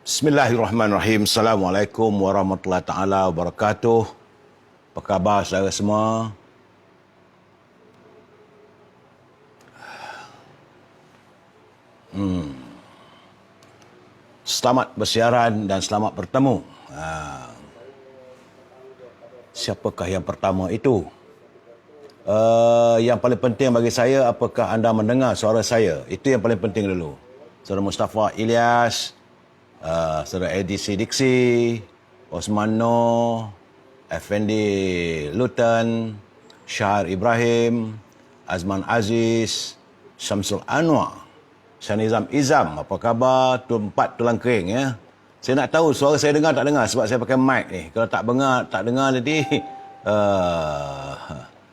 Bismillahirrahmanirrahim. Assalamualaikum warahmatullahi taala wabarakatuh. Apa khabar saudara semua? Selamat bersiaran dan selamat bertemu. Siapakah yang pertama itu? Yang paling penting bagi saya, apakah anda mendengar suara saya? Itu yang paling penting dulu. Saudara Mustafa Ilyas, saudara ADC Diksi, Osman Noor, Effendi Lutan, Syahar Ibrahim, Azman Aziz, Syamsul Anwar, Syanizam Izam, apa khabar? Empat tulang kering ya. Saya nak tahu suara saya dengar tak dengar sebab saya pakai mic ni. Kalau tak dengar nanti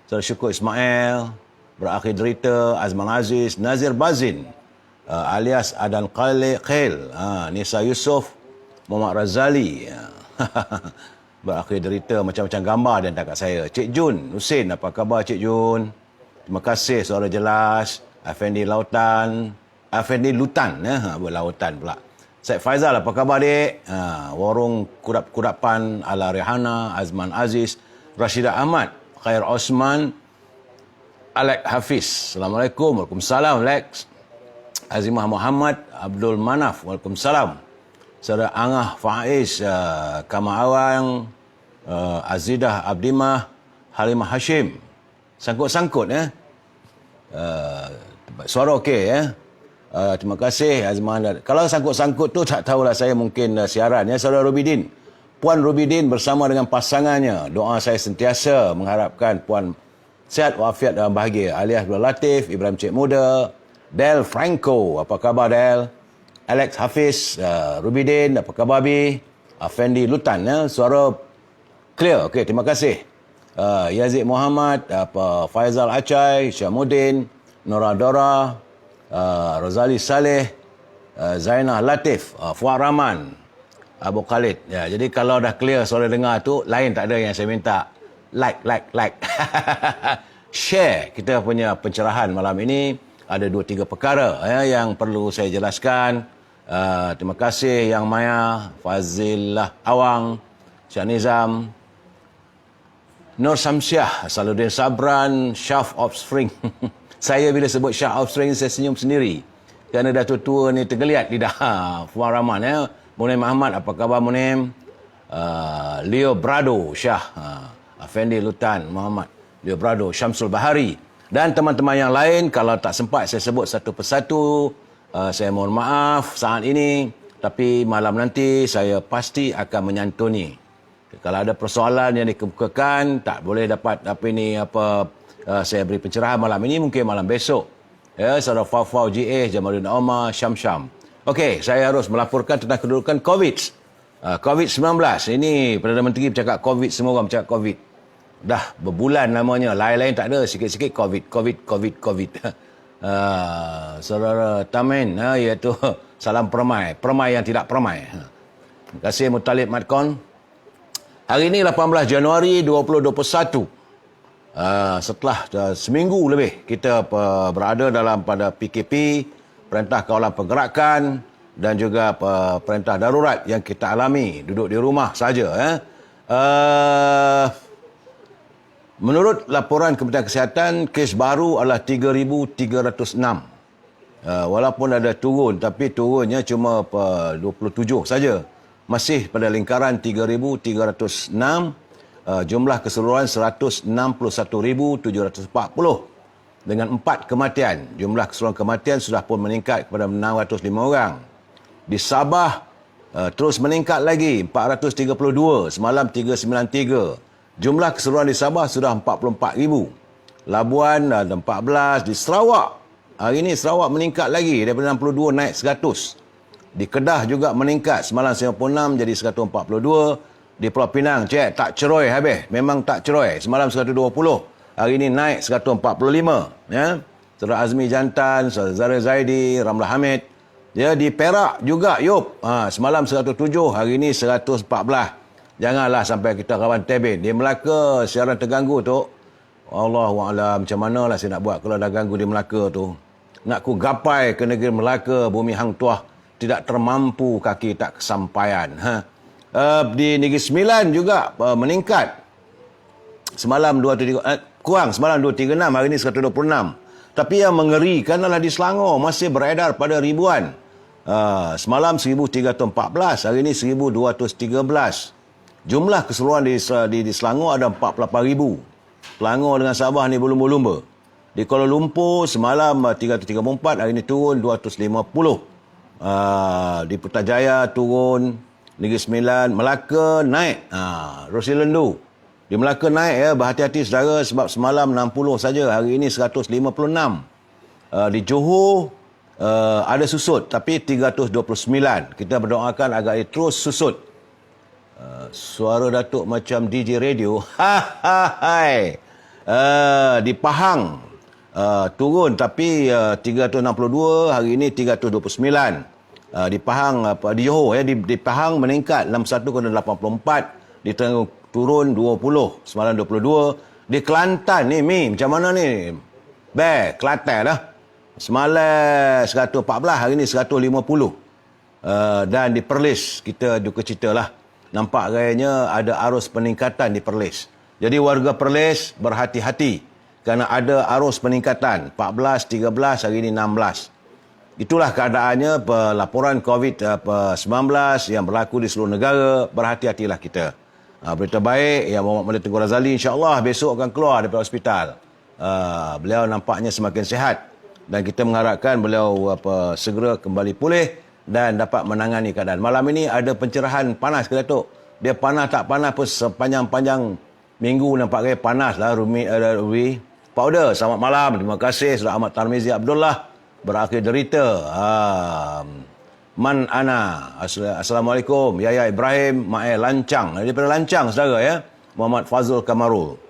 Saudara Syukur Ismail, berakhir derita, Azman Aziz, Nazir Bazin, alias Adan Khail, Nisa Yusof, Muhammad Razali, berakhir derita, macam-macam gambar dia hantar kat saya. Cik Jun Husin, apa khabar Cik Jun? Terima kasih, suara jelas. Effendi Lautan, Effendi Lutan, Lautan pula. Syed Faizal, apa khabar dek? Warung Kudap-Kudapan ala Rehana, Azman Aziz, Rashidah Ahmad, Khair Osman, Alex Hafiz. Assalamualaikum. Waalaikumsalam Alex. Azimah Muhammad, Abdul Manaf. Waalaikumsalam. Saudara Angah Faiz, Kama Awang, Azidah Abdimah, Halimah Hashim. Sangkut-sangkut ya. Suara okey ya. Terima kasih Azman. Kalau sangkut-sangkut tu tak tahulah, saya mungkin siaran ya. Saudara Rubidin, Puan Rubidin bersama dengan pasangannya, doa saya sentiasa mengharapkan Puan sihat walafiat dan bahagia. Alias Abdul Latif, Ibrahim Cik Muda, Del Franco, apa khabar Del? Alex Hafiz, Rubidin, apa khabar Bi? Effendi Lutan ya, suara clear. Okey, terima kasih. Yazid Muhammad, Faizal Acai, Syamuddin, Nora Dora, Rozali Saleh, Zainah Latif, Fuad Rahman, Abu Khalid. Ya, jadi kalau dah clear suara dengar tu, lain tak ada yang saya minta. Like. Share kita punya pencerahan malam ini. Ada 2-3 perkara yang perlu saya jelaskan. Terima kasih Yang Maya, Fazilah Awang, Syah Nizam, Nur Samsyah, Saluddin Sabran, Syaf Offspring. Saya bila sebut Syaf Offspring, saya senyum sendiri. Kerana dah tua-tua ni tergeliat lidah. Fuad Rahman ya. Munim Ahmad, apa khabar Munim? Leo Brado, Syah. Effendi Lutan, Muhammad. Leo Brado, Syamsul Bahari. Dan teman-teman yang lain, kalau tak sempat saya sebut satu persatu, saya mohon maaf saat ini. Tapi malam nanti saya pasti akan menyantuni. Kalau ada persoalan yang dikemukakan, tak boleh dapat saya beri pencerahan malam ini, mungkin malam besok. Ya, saudara Fafau GA, Jamaluddin Omar, Syam. Okey, saya harus melaporkan tentang kedudukan COVID-19. Ini Perdana Menteri bercakap COVID, semua orang bercakap COVID. Dah berbulan namanya, lain-lain tak ada, sikit-sikit COVID. Saudara Tamin, iaitu salam permai yang tidak permai. Terima kasih Mutalib Madkon. Hari ini 18 Januari 2021. Setelah seminggu lebih kita berada pada PKP, Perintah Kawalan Pergerakan, dan juga perintah darurat yang kita alami, duduk di rumah saja. Menurut laporan Kementerian Kesihatan, kes baru adalah 3,306. Walaupun ada turun, tapi turunnya cuma 27 saja. Masih pada lingkaran 3,306. Jumlah keseluruhan 161,740 dengan 4 kematian. Jumlah keseluruhan kematian sudah pun meningkat kepada 605 orang. Di Sabah terus meningkat lagi, 432, semalam 393. Jumlah keseluruhan di Sabah sudah 44,000. Labuan ada 14. Di Sarawak, hari ini Sarawak meningkat lagi daripada 62 naik 100. Di Kedah juga meningkat, semalam 96 jadi 142. Di Pulau Pinang, tak ceroi habis. Memang tak ceroi. Semalam 120. Hari ini naik 145. Ya. Saudara Azmi Jantan, Saudara Zara Zaidi, Ramlah Hamid. Ya, di Perak juga, Yop. Semalam 107, hari ini 114. Janganlah sampai kita kawan tebin. Di Melaka, siaran terganggu tu. Allahuakbar, macam manalah saya nak buat kalau dah ganggu di Melaka tu. Nak ku gapai ke negeri Melaka, bumi hang tuah. tidak termampu, kaki tak kesampaian. Di Negeri Sembilan juga meningkat. Semalam 236, hari ini 126. Tapi yang mengerikan adalah di Selangor masih beredar pada ribuan. Semalam 1,314, hari ini 1,213. Jumlah keseluruhan di Selangor ada 48,000. Selangor dengan Sabah ni berlumba-lumba. Di Kuala Lumpur semalam 334, hari ini turun 250. Di Putrajaya turun, Negeri Sembilan, Melaka naik. Roselandu di Melaka naik ya, berhati-hati saudara sebab semalam 60 saja, hari ini 156. Di Johor ada susut tapi 329. Kita berdoakan agar ia terus susut. Suara Datuk macam DJ radio. Di Pahang turun tapi 362, hari ini 329. Di Pahang, di Johor ya, di Pahang meningkat 61,84. Di Terengganu turun 20, semalam 22. Di Kelantan ni, macam mana ni? Kelantan dah. Semalam 114, hari ni 150. Dan di Perlis, kita duka cita lah. Nampak gayanya ada arus peningkatan di Perlis. Jadi warga Perlis berhati-hati kerana ada arus peningkatan. 14, 13, hari ini 16. Itulah keadaannya pelaporan COVID-19 yang berlaku di seluruh negara. Berhati-hatilah kita. Berita baik yang Muhammad Malik Tengku Razali insya-Allah besok akan keluar daripada hospital. Beliau nampaknya semakin sihat dan kita mengharapkan beliau segera kembali pulih dan dapat menangani keadaan. Malam ini ada pencerahan panas ke Datuk? Dia panas tak panas pun sepanjang-panjang minggu nampaknya panas lah. Rumi Powder, selamat malam. Terima kasih Saudara Ahmad Tarmizi Abdullah. Berakhir derita. Man Ana, Assalamualaikum. Yaya Ibrahim, Mae Lancang. Daripada Lancang, saudara ya. Muhammad Fazul Kamarul.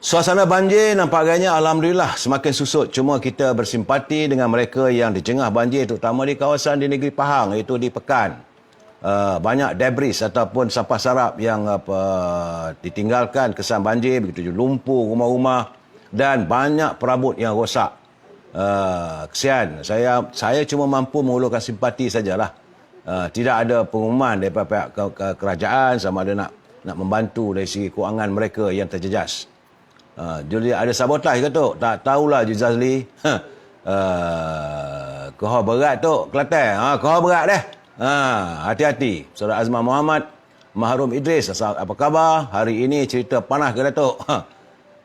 Suasana banjir nampaknya Alhamdulillah semakin susut. Cuma kita bersimpati dengan mereka yang dijengah banjir, terutama di kawasan di negeri Pahang, iaitu di Pekan. Banyak debris ataupun sampah sarap yang ditinggalkan kesan banjir, begitu juga lumpur rumah-rumah dan banyak perabot yang rosak. Kesian. Saya cuma mampu mengulurkan simpati sajalah. Tidak ada pengumuman daripada pihak kerajaan sama ada nak membantu dari segi kewangan mereka yang terjejas. Jadi ada sabotaj ke tu? Tak tahulah Juzazli. Kohor berat tu Kelantan. Kohor berat dah. Hati-hati. Saudara Azman Muhammad, Mahrum Idris, apa khabar? Hari ini cerita panas ke Datuk?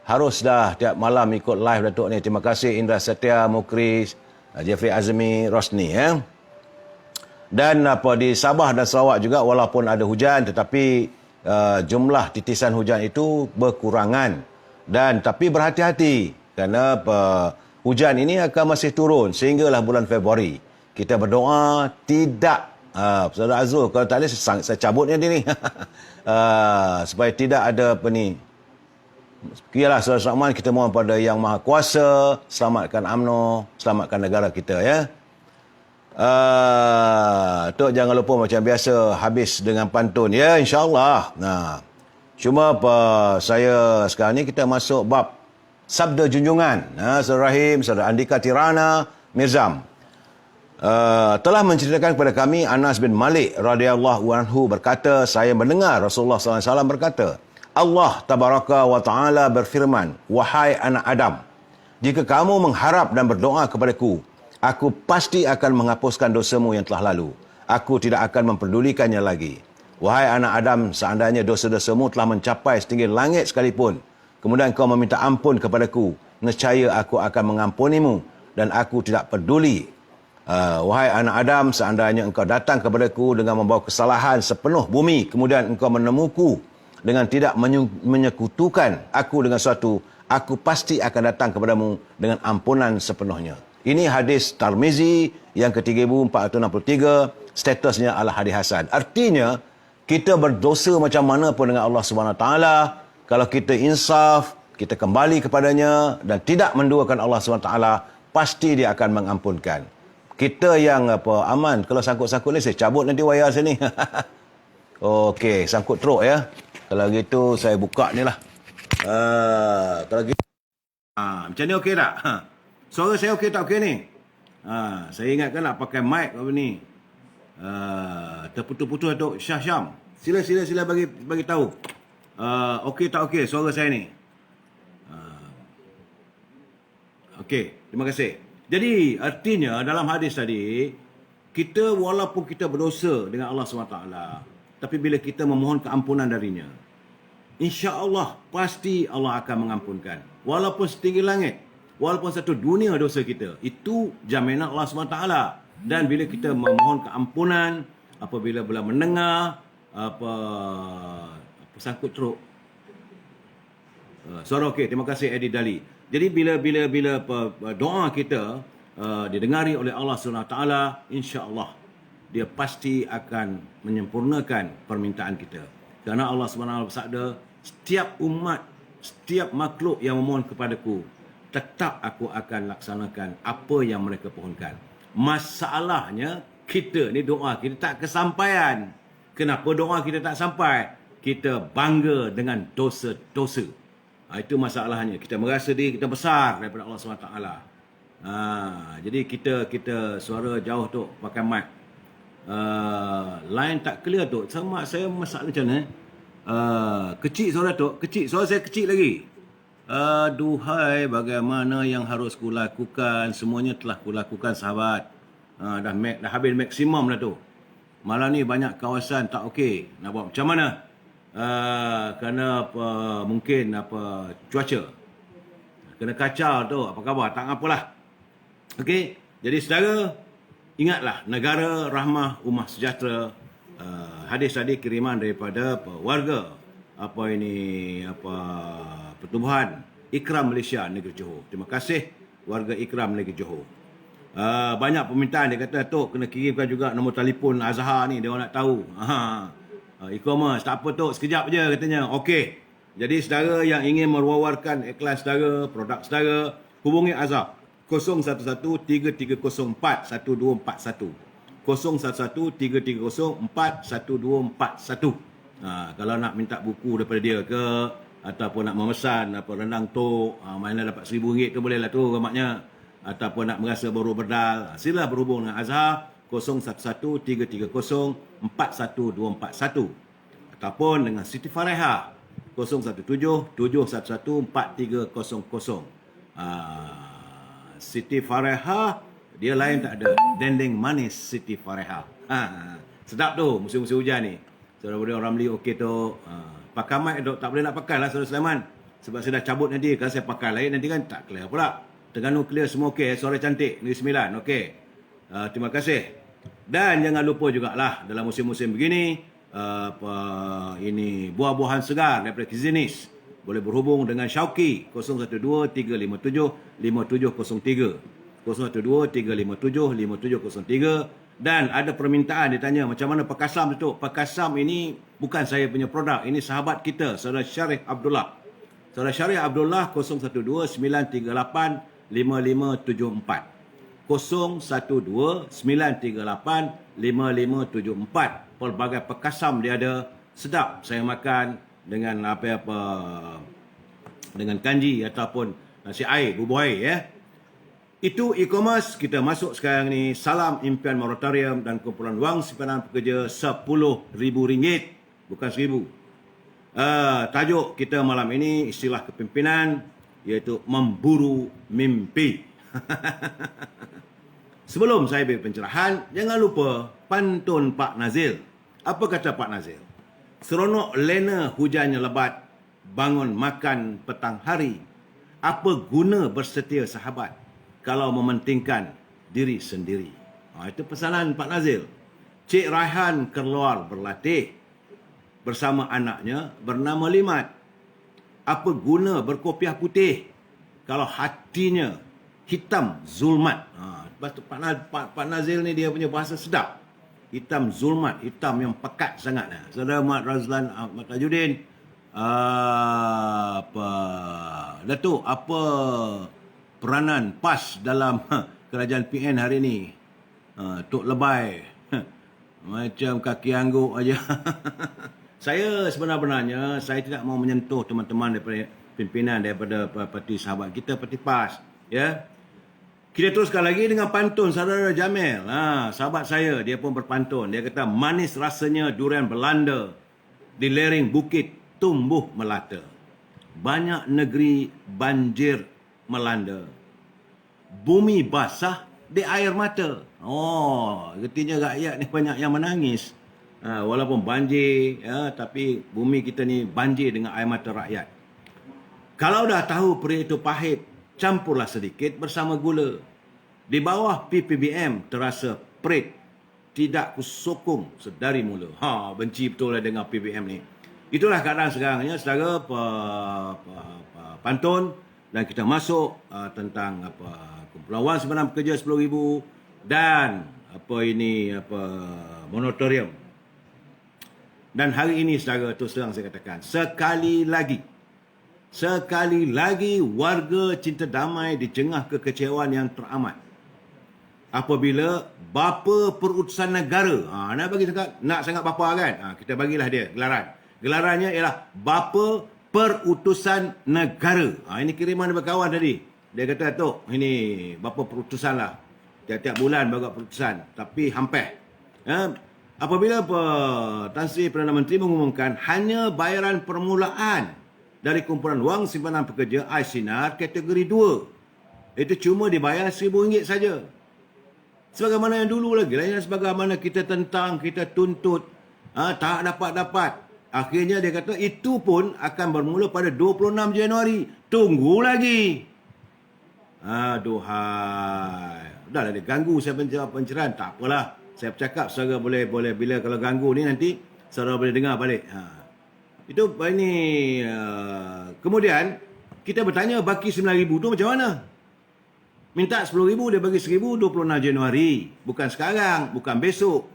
Harus dah tiap malam ikut live Datuk ni. Terima kasih Indra Setia, Mukris, Jeffrey Azmi, Rosni ya. Dan di Sabah dan Sarawak juga walaupun ada hujan tetapi jumlah titisan hujan itu berkurangan. Dan tapi berhati-hati kerana hujan ini akan masih turun sehinggalah bulan Februari. Kita berdoa tidak Saudara Azrul, kalau tak ada saya cabutnya dia ni. Supaya tidak ada Kiralah Saudara Rahman, kita mohon pada Yang Maha Kuasa, selamatkan UMNO, selamatkan negara kita ya. Tok jangan lupa macam biasa habis dengan pantun ya, insya-Allah. Cuma saya sekarang ni kita masuk bab sabda junjungan. Saudara Rahim, Saudara Andika Tirana, Mirzam. Telah menceritakan kepada kami Anas bin Malik radhiyallahu anhu berkata, saya mendengar Rasulullah SAW berkata, Allah tabaraka wa ta'ala berfirman, wahai anak Adam, jika kamu mengharap dan berdoa kepadaku, aku pasti akan menghapuskan dosamu yang telah lalu. Aku tidak akan memperdulikannya lagi. Wahai anak Adam, seandainya dosa-dosamu telah mencapai setinggi langit sekalipun, kemudian kau meminta ampun kepadaku, nescaya aku akan mengampunimu dan aku tidak peduli. Wahai anak Adam, seandainya engkau datang kepadaku dengan membawa kesalahan sepenuh bumi, kemudian engkau menemuku dengan tidak menyekutukan aku dengan sesuatu, aku pasti akan datang kepadamu dengan ampunan sepenuhnya. Ini hadis Tirmizi yang ke-3463, statusnya adalah hadis hasan. Artinya, kita berdosa macam mana pun dengan Allah SWT, kalau kita insaf, kita kembali kepadanya dan tidak menduakan Allah SWT, pasti dia akan mengampunkan. Kita yang aman, kalau sangkut-sangkut ni saya cabut nanti wayar sini. Okey, sangkut teruk ya. Kalau gitu saya buka ni lah. Kalau gitu macam ni okey tak? Suara saya okey tak okey ni? Saya ingatkan nak pakai mic apa ni. Terputus-putus Datuk Shah Syam. Sila bagi tahu. Okey tak okey suara saya ni? Okey, terima kasih. Jadi artinya dalam hadis tadi, kita walaupun kita berdosa dengan Allah SWT, tapi bila kita memohon keampunan darinya, insya-Allah pasti Allah akan mengampunkan. Walaupun setinggi langit, walaupun satu dunia dosa kita, itu jaminan Allah SWT. Dan bila kita memohon keampunan, apabila mendengar sangkut teruk. Suara okey, terima kasih Eddie Dali. Jadi bila doa kita didengari oleh Allah SWT, insya-Allah dia pasti akan menyempurnakan permintaan kita. Kerana Allah SWT bersabda, setiap umat, setiap makhluk yang memohon kepadaku, tetap aku akan laksanakan apa yang mereka pohonkan. Masalahnya kita ni doa kita tak kesampaian. Kenapa doa kita tak sampai? Kita bangga dengan dosa-dosa. Itu masalahnya. Kita merasa diri kita besar daripada Allah SWT. Jadi kita suara jauh tu pakai mic. Line tak clear tu. Sama saya masalah macam mana? Kecil suara tu. Kecil. Suara saya kecil lagi. Duhai, bagaimana yang harus kulakukan? Semuanya telah kulakukan, sahabat. Dah habis maksimum dah tu. Malam ni banyak kawasan tak okey. Nak buat macam mana? Kerana mungkin cuaca. Kena kacau tu. Apa khabar? Tak apalah. Okey. Jadi saudara, ingatlah negara rahmah ummah sejahtera. Hadis tadi kiriman daripada warga Pertubuhan Ikram Malaysia Negeri Johor. Terima kasih warga Ikram Negeri Johor. Banyak permintaan, dia kata, Tok kena kirimkan juga nombor telefon Azhar ni, dia orang nak tahu. E-commerce, tak apa Tok, sekejap je katanya. Okey. Jadi saudara yang ingin mewawarkan iklan saudara, produk saudara, hubungi Azhar 011-3304-1241. 011-3304-1241. Kalau nak minta buku daripada dia ke, ataupun nak memesan rendang Tok, mana dapat RM1,000 tu boleh lah tu ramaknya. Ataupun nak merasa baru berdal, sila berhubung dengan Azhar 011-330-41241. Ataupun dengan Siti Fareha 017-711-4300. Siti Fareha, dia lain tak ada. Dendeng manis Siti Fareha. Sedap tu musim-musim hujan ni. Saudara-saudara orang beli okey tu. Pakai mic tu tak boleh nak pakai lah Saudara Sulaiman. Sebab saya dah cabut nanti. Kalau saya pakai lain nanti kan tak clear pula. Terengganu clear semua okey. Suara cantik. Negeri Sembilan okey. Terima kasih. Dan jangan lupa jugalah dalam musim-musim begini, ini buah-buahan segar daripada Kizinis. Boleh berhubung dengan Syauqi 012-357-5703. 012-357-5703. Dan ada permintaan, dia tanya macam mana Pakasam tu. Pakasam ini bukan saya punya produk. Ini sahabat kita, Saudara Syarif Abdullah. Saudara Syarif Abdullah 012-938-5574. 012-938-5574. Pelbagai Pakasam dia ada. Sedap saya makan dengan dengan kanji ataupun nasi air, bubur air ya. Itu e-commerce. Kita masuk sekarang ni. Salam Impian Moratorium dan kumpulan wang simpanan pekerja RM10,000, bukan RM1,000. Tajuk kita malam ini istilah kepimpinan, iaitu memburu mimpi. Sebelum saya beri pencerahan, jangan lupa pantun Pak Nazil. Apa kata Pak Nazil? Seronok lena hujannya lebat, bangun makan petang hari. Apa guna bersetia sahabat kalau mementingkan diri sendiri? Itu pesanan Pak Nazil. Cik Raihan keluar berlatih bersama anaknya bernama Limat. Apa guna berkopiah putih kalau hatinya hitam zulmat? Pak Nazil ni dia punya bahasa sedap. Hitam zulmat, hitam yang pekat sangat. Saudara Mat Razlan Ahmad Tajuddin, Datuk, apa peranan PAS dalam kerajaan PN hari ini? Tok lebay. Macam kaki angguk aja. Saya sebenarnya saya tidak mau menyentuh teman-teman daripada pimpinan daripada parti sahabat kita, parti PAS, ya. Kita teruskan lagi dengan pantun saudara Jamil. Sahabat saya, dia pun berpantun. Dia kata, manis rasanya durian Belanda, di lereng bukit tumbuh melata. Banyak negeri banjir melanda. Bumi basah di air mata. Oh, artinya rakyat ni banyak yang menangis. Walaupun banjir, tapi bumi kita ni banjir dengan air mata rakyat. Kalau dah tahu peri itu pahit, campurlah sedikit bersama gula. Di bawah PPBM terasa perit, tidak kusokong sedari mula. Benci betul lah dengan PPBM ni. Itulah keadaan sekarang ya, saudara pantun, dan kita masuk tentang kumpulan wang simpanan pekerja 10,000 dan moratorium. Dan hari ini saudara, terus terang saya katakan, sekali lagi warga cinta damai di tengah kekecewaan yang teramat. Apabila bapa perutusan negara, nak sangat bapa kan? Kita bagilah dia gelaran. Gelarannya ialah bapa perutusan negara. Ini kiriman daripada kawan tadi. Dia kata, Tok, ini bapa perutusan lah. Tiap-tiap bulan bawa perutusan. Tapi hampir. Apabila Tan Sri Perdana Menteri mengumumkan hanya bayaran permulaan dari kumpulan wang simpanan pekerja iSinar kategori 2. Itu cuma dibayar RM1,000 saja. Sebagaimana yang dulu lagi lah. Sebagaimana kita tentang, kita tuntut. Tak dapat-dapat. Akhirnya dia kata itu pun akan bermula pada 26 Januari. Tunggu lagi. Aduhai. Dah lah dia ganggu saya pencerahan. Tak apalah. Saya bercakap saudara boleh bila kalau ganggu ni nanti saudara boleh dengar balik. Itu ini kemudian kita bertanya baki 9,000 tu macam mana? Minta 10,000 dia bagi 1,000 26 Januari. Bukan sekarang, bukan besok.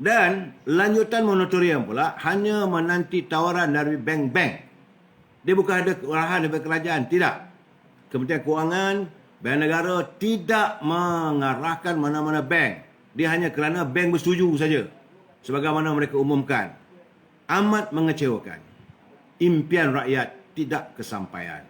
Dan lanjutan moratorium pula hanya menanti tawaran dari bank-bank. Dia bukan ada arahan daripada kerajaan, tidak. Kementerian Kewangan, Bank Negara tidak mengarahkan mana-mana bank. Dia hanya kerana bank bersetuju saja. Sebagaimana mereka umumkan. Amat mengecewakan. Impian rakyat tidak kesampaian.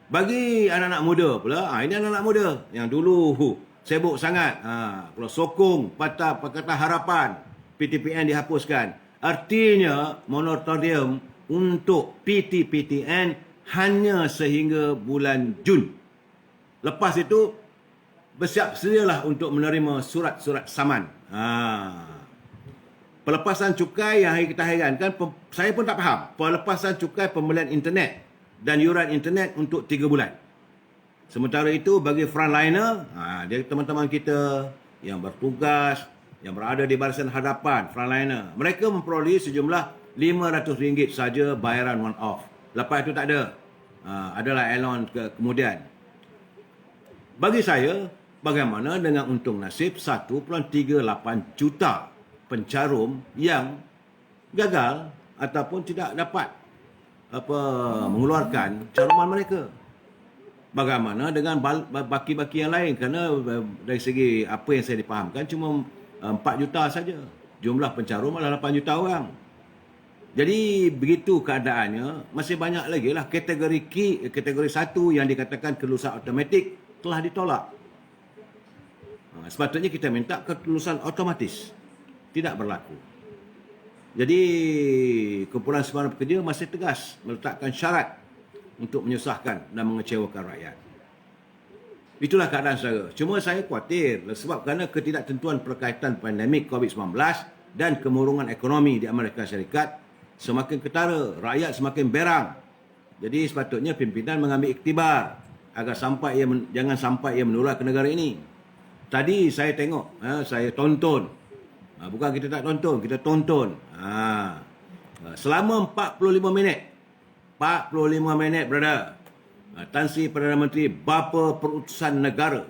Bagi anak-anak muda pula, ini anak-anak muda yang dulu sibuk sangat. Kalau sokong Pakatan Harapan, PTPN dihapuskan. Artinya moratorium untuk PT-PTN hanya sehingga bulan Jun. Lepas itu bersiap sedialah untuk menerima surat-surat saman. Pelepasan cukai yang kita hairankan, saya pun tak faham. Pelepasan cukai pembelian internet dan yuran internet untuk 3 bulan. Sementara itu bagi frontliner, dia teman-teman kita yang bertugas, yang berada di barisan hadapan, frontliner, mereka memperoleh sejumlah RM500 saja bayaran one off. Lepas itu tak ada. Adalah add-on kemudian. Bagi saya, bagaimana dengan untung nasib 1.38 juta pencarum yang gagal ataupun tidak dapat mengeluarkan caruman mereka? Bagaimana dengan baki-baki yang lain? Kerana dari segi apa yang saya dipahamkan cuma 4 juta saja. Jumlah pencarum adalah 8 juta orang. Jadi begitu keadaannya, masih banyak lagi lah kategori 1 yang dikatakan kelulusan automatik telah ditolak. Sepatutnya kita minta kelulusan otomatis. Tidak berlaku. Jadi kumpulan simpanan pekerja masih tegas meletakkan syarat untuk menyusahkan dan mengecewakan rakyat. Itulah keadaan saya. Cuma saya khawatir sebab kerana ketidaktentuan berkaitan pandemik COVID-19 dan kemurungan ekonomi di Amerika Syarikat semakin ketara, rakyat semakin berang. Jadi sepatutnya pimpinan mengambil iktibar agar jangan sampai ia menular ke negara ini. Tadi saya tengok, saya tonton. Bukan kita tak tonton, kita tonton. Selama 45 minit. 45 minit, brother. Tan Sri Perdana Menteri, bapa perutusan negara,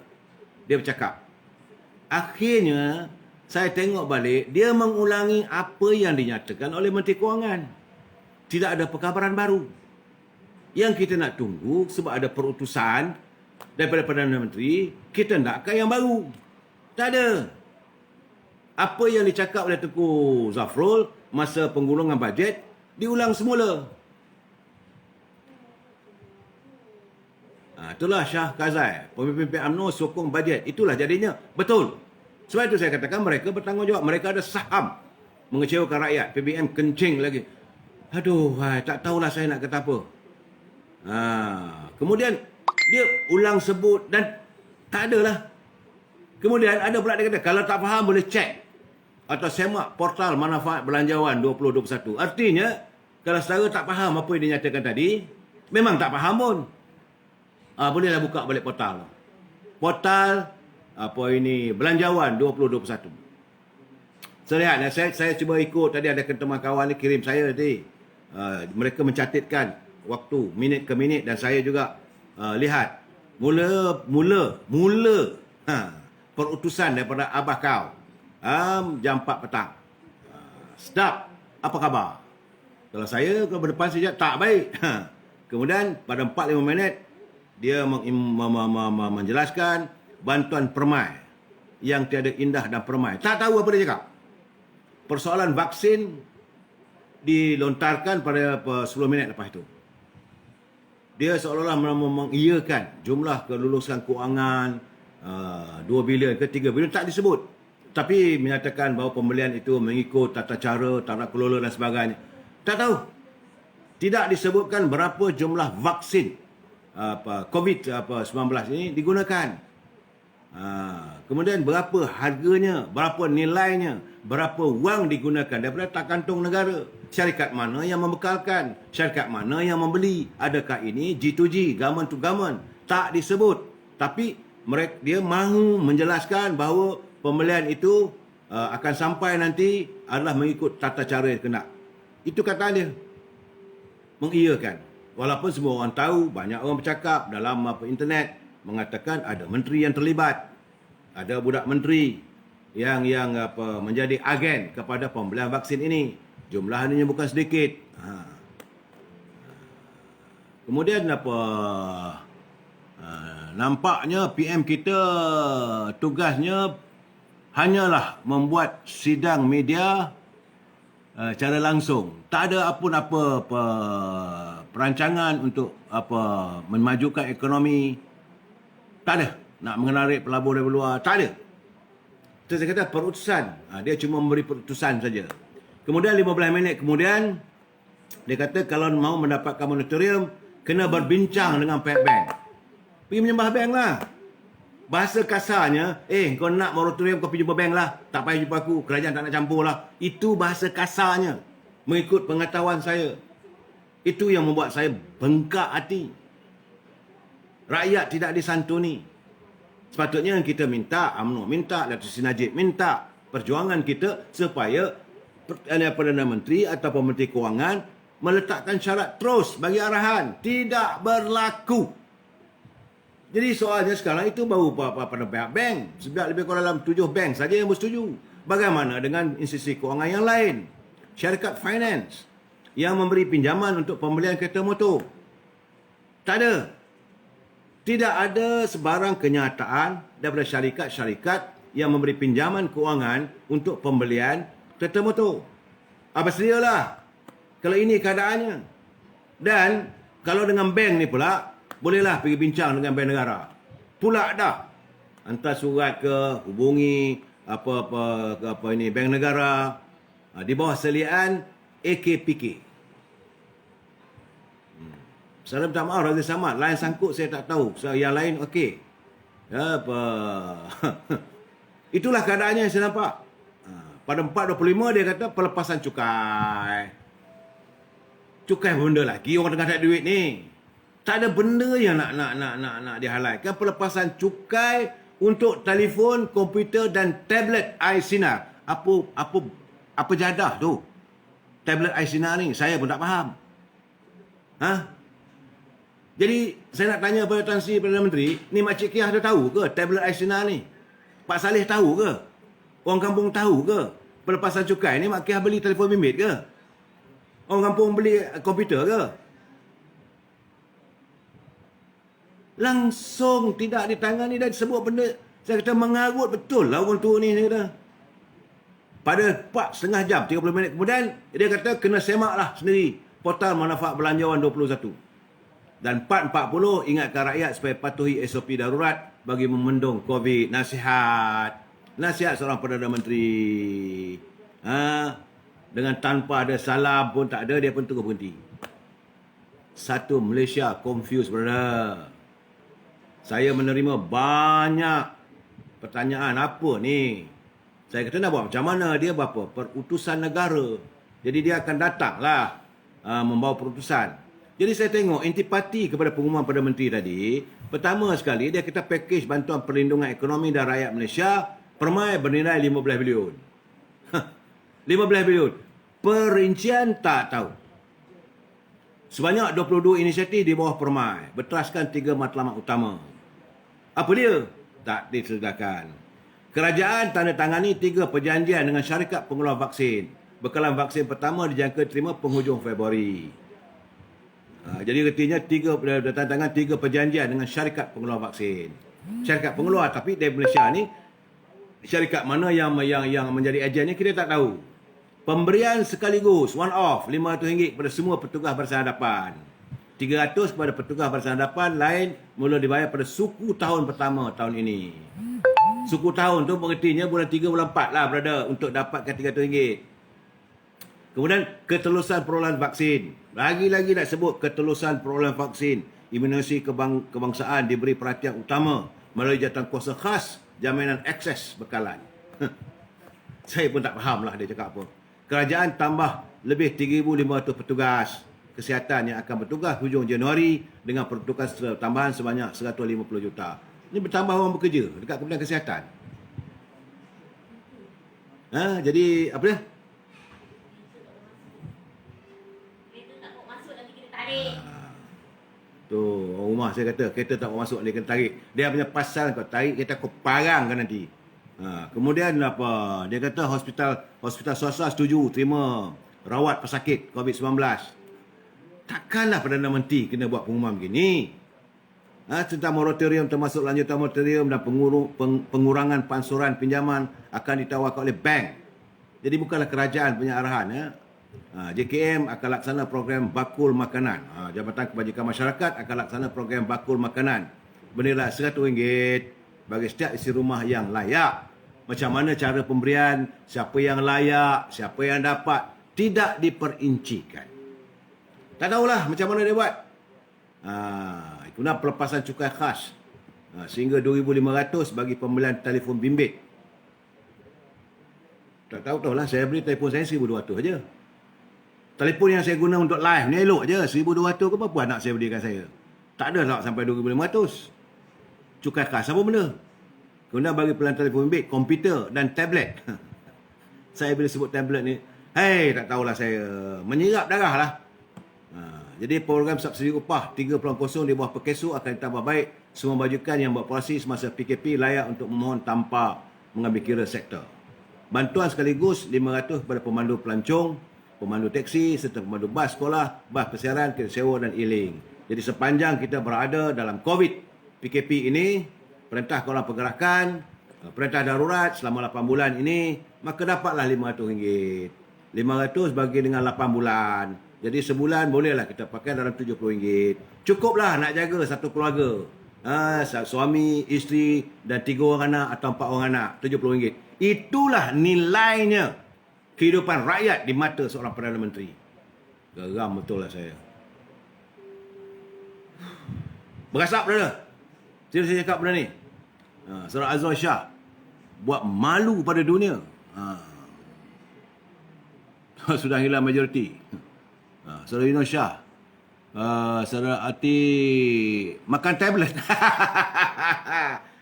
dia bercakap. Akhirnya, saya tengok balik, dia mengulangi apa yang dinyatakan oleh Menteri Kewangan. Tidak ada perkabaran baru. Yang kita nak tunggu, sebab ada perutusan daripada Perdana Menteri, kita nakkan yang baru. Tak ada. Apa yang dicakap oleh Tengku Zafrul masa penggulungan bajet, diulang semula. itulah Shah Kazai, pemimpin UMNO sokong bajet. Itulah jadinya. Betul. Sebab itu saya katakan mereka bertanggungjawab. Mereka ada saham mengecewakan rakyat. PBM kencing lagi. Aduh, tak tahulah saya nak kata apa. Kemudian dia ulang sebut dan tak adalah. Kemudian ada pula dia kata, kalau tak faham boleh cek atau semak portal Manfaat Belanjawan 2021. Artinya, kalau saudara tak faham apa yang dinyatakan tadi, memang tak faham pun. Bolehlah buka balik portal. Portal Belanjawan 2021. Saya lihat, saya cuba ikut tadi ada teman kawan ni kirim saya tadi. Mereka mencatatkan waktu minit ke minit dan saya juga lihat mula perutusan daripada abah kau jam 4 petang. Sedap, apa khabar? Kalau saya ke depan saja tak baik. Kemudian pada 4-5 minit dia menjelaskan bantuan permai yang tiada indah dan permai. Tak tahu apa dia cakap. Persoalan vaksin dilontarkan pada 10 minit lepas itu. Dia seolah-olah mengiyakan jumlah kelulusan kewangan 2 bilion ke 3 bilion tak disebut. Tapi menyatakan bahawa pembelian itu mengikut tata cara, tata kelola dan sebagainya. Tak tahu. Tidak disebutkan berapa jumlah vaksin COVID-19 ini digunakan. Kemudian berapa harganya, berapa nilainya, berapa wang digunakan daripada tak kantung negara. Syarikat mana yang membekalkan, syarikat mana yang membeli. Adakah ini G2G, government to government? Tak disebut. Tapi dia mahu menjelaskan bahawa pembelian itu akan sampai nanti adalah mengikut tata cara yang kena. Itu kata dia. Mengiyakan. Walaupun semua orang tahu, banyak orang bercakap dalam internet mengatakan ada menteri yang terlibat. Ada budak menteri yang menjadi agen kepada pembelian vaksin ini. Jumlahnya bukan sedikit. Kemudian nampaknya PM kita tugasnya hanyalah membuat sidang media cara langsung. Tak ada apa perancangan untuk memajukan ekonomi. Tak ada. Nak menarik pelabur dari luar. Tak ada. Itu saya kata perutusan. Dia cuma memberi perutusan saja. Kemudian 15 minit kemudian, dia kata kalau mau mendapatkan moratorium, kena berbincang dengan pihak bank. Pergi menyembah bank lah. Bahasa kasarnya, kau nak moratorium kau pergi jumpa bank lah. Tak payah jumpa aku, kerajaan tak nak campur lah. Itu bahasa kasarnya. Mengikut pengetahuan saya. Itu yang membuat saya bengkak hati. Rakyat tidak disantuni. Sepatutnya kita minta, UMNO minta, Datuk Seri Najib minta perjuangan kita supaya Perdana Menteri atau Menteri Kewangan meletakkan syarat terus bagi arahan. Tidak berlaku. Jadi soalnya sekarang itu baru pada pihak bank. Sebab lebih kurang dalam 7 bank saja yang bersetuju. Bagaimana dengan institusi kewangan yang lain? Syarikat finance yang memberi pinjaman untuk pembelian kereta motor. Tak ada. Tidak ada sebarang kenyataan daripada syarikat-syarikat yang memberi pinjaman kewangan untuk pembelian kereta motor. Bersedialah kalau ini keadaannya. Dan kalau dengan bank ni pula, bolehlah pergi bincang dengan bank negara. Pula dah. Hantar surat ke, hubungi bank negara di bawah seliaan AKPK. Saya minta maaf Razif Samad, lain sangkut saya tak tahu. Yang lain okey. Itulah keadaannya yang saya nampak. Pada 4.25 dia kata pelepasan cukai. Cukai benda lagi, orang tengah tak ada duit ni. Tak ada benda yang nak dihalaikan. Pelepasan cukai untuk telefon, komputer dan tablet air sinar. Apa jadah tu? Tablet air sinar ni saya pun tak faham. Jadi saya nak tanya pada Tan Sri Perdana Menteri, ni Makcik Kiah dah tahu ke tablet air sinar ni? Pak Saleh tahu ke? Orang kampung tahu ke? Pelepasan cukai ni Mak Kiah beli telefon bimbit ke? Orang kampung beli komputer ke? Langsung tidak ditangani dan sebut benda. Saya kata mengarut betul lah orang tua ni. Saya kata. Pada 4,5 jam, 30 minit kemudian, dia kata kena semak lah sendiri. Portal Manfaat Belanjawan 2021. Dan 440, ingatkan rakyat supaya patuhi SOP darurat bagi memendung COVID. Nasihat seorang Perdana Menteri. Dengan tanpa ada salam pun tak ada, dia pun terus berhenti. Satu Malaysia confused, brother. Saya menerima banyak pertanyaan, apa ni? Saya kata nak buat macam mana? Dia berapa? Perutusan negara. Jadi dia akan datanglah membawa perutusan. Jadi saya tengok intipati kepada pengumuman Perdana Menteri tadi. Pertama sekali, dia kata pakej bantuan perlindungan ekonomi dan rakyat Malaysia permai bernilai 15 bilion. 15 bilion. Perincian tak tahu. Sebanyak 22 inisiatif di bawah permai. Berteraskan 3 matlamat utama. Apa dia? Tak disedarkan. Kerajaan tanda tangani 3 perjanjian dengan syarikat pengeluar vaksin. Bekalan vaksin pertama dijangka terima penghujung Februari. Jadi artinya tanda tangan 3 perjanjian dengan syarikat pengeluar vaksin. Syarikat pengeluar, tapi dari Malaysia ni syarikat mana yang menjadi ejennya kita tak tahu. Pemberian sekaligus one off RM500 kepada semua petugas bersahadapan. 300 kepada petugas bersahadapan lain mula dibayar pada suku tahun pertama tahun ini. Suku tahun tu pengertiannya bulan 3 bulan 4 lah, brother, untuk dapatkan RM300. Kemudian ketelusan perolehan vaksin. Lagi-lagi nak sebut ketelusan perolehan vaksin. Imunisasi kebangsaan diberi perhatian utama melalui jawatankuasa khas jaminan akses bekalan. Saya pun tak faham lah dia cakap apa. Kerajaan tambah lebih 3,500 petugas kesihatan yang akan bertugas hujung Januari dengan peruntukan tambahan sebanyak 150 juta. Ini bertambah orang bekerja dekat Kementerian Kesihatan. Jadi apa dia? Kereta tak bawa masuk lagi kena tarik. Tu orang rumah saya kata kereta tak bawa masuk dia kena tarik. Dia punya pasal kau tarik kereta kau parangkan nanti. Kemudian apa? Dia kata hospital swasta setuju terima rawat pesakit COVID-19. Takkanlah Perdana Menteri kena buat pengumuman begini. Tentang moratorium termasuk lanjutan moratorium dan pengurangan pansuran pinjaman akan ditawarkan oleh bank. Jadi bukanlah kerajaan punya arahan. JKM akan laksana program bakul makanan. Jabatan Kebajikan Masyarakat akan laksana program bakul makanan bernilai RM100 bagi setiap isi rumah yang layak. Macam mana cara pemberian, siapa yang layak, siapa yang dapat, tidak diperincikan. Tak tahulah macam mana dia buat. Kemudian pelepasan cukai khas sehingga 2,500 bagi pembelian telefon bimbit. Tak tahu lah, saya beli telefon saya 1,200 aja. Telefon yang saya guna untuk live ni elok je, 1,200 ke apa anak saya belikan saya. Tak ada tak sampai 2,500. Cukai khas apa benda? Kemudian bagi pembelian telefon bimbit, komputer dan tablet. Saya bila sebut tablet ni, tak tahulah, saya menyerap darah lah. Jadi program subsidi upah 3.0 di bawah Perkesu akan ditambah baik. Semua bajukan yang beroperasi semasa PKP layak untuk memohon tanpa mengambil kira sektor. Bantuan sekaligus 500 kepada pemandu pelancong, pemandu teksi serta pemandu bas sekolah, bas persiaran, kereta sewa dan e-link. Jadi sepanjang kita berada dalam COVID PKP ini, perintah kawalan pergerakan, perintah darurat selama 8 bulan ini, maka dapatlah RM500. 500 bagi dengan 8 bulan. Jadi sebulan bolehlah kita pakai dalam RM70. Cukuplah nak jaga satu keluarga. Suami, isteri dan 3 orang anak atau 4 orang anak. RM70. Itulah nilainya kehidupan rakyat di mata seorang Perdana Menteri. Geram betul lah saya. Berasap brother. Saya cakap benda ni. Saudara Azwar Shah buat malu pada dunia. Sudah hilang majoriti. Saudara Yunos Shah, saudara Ati makan tablet.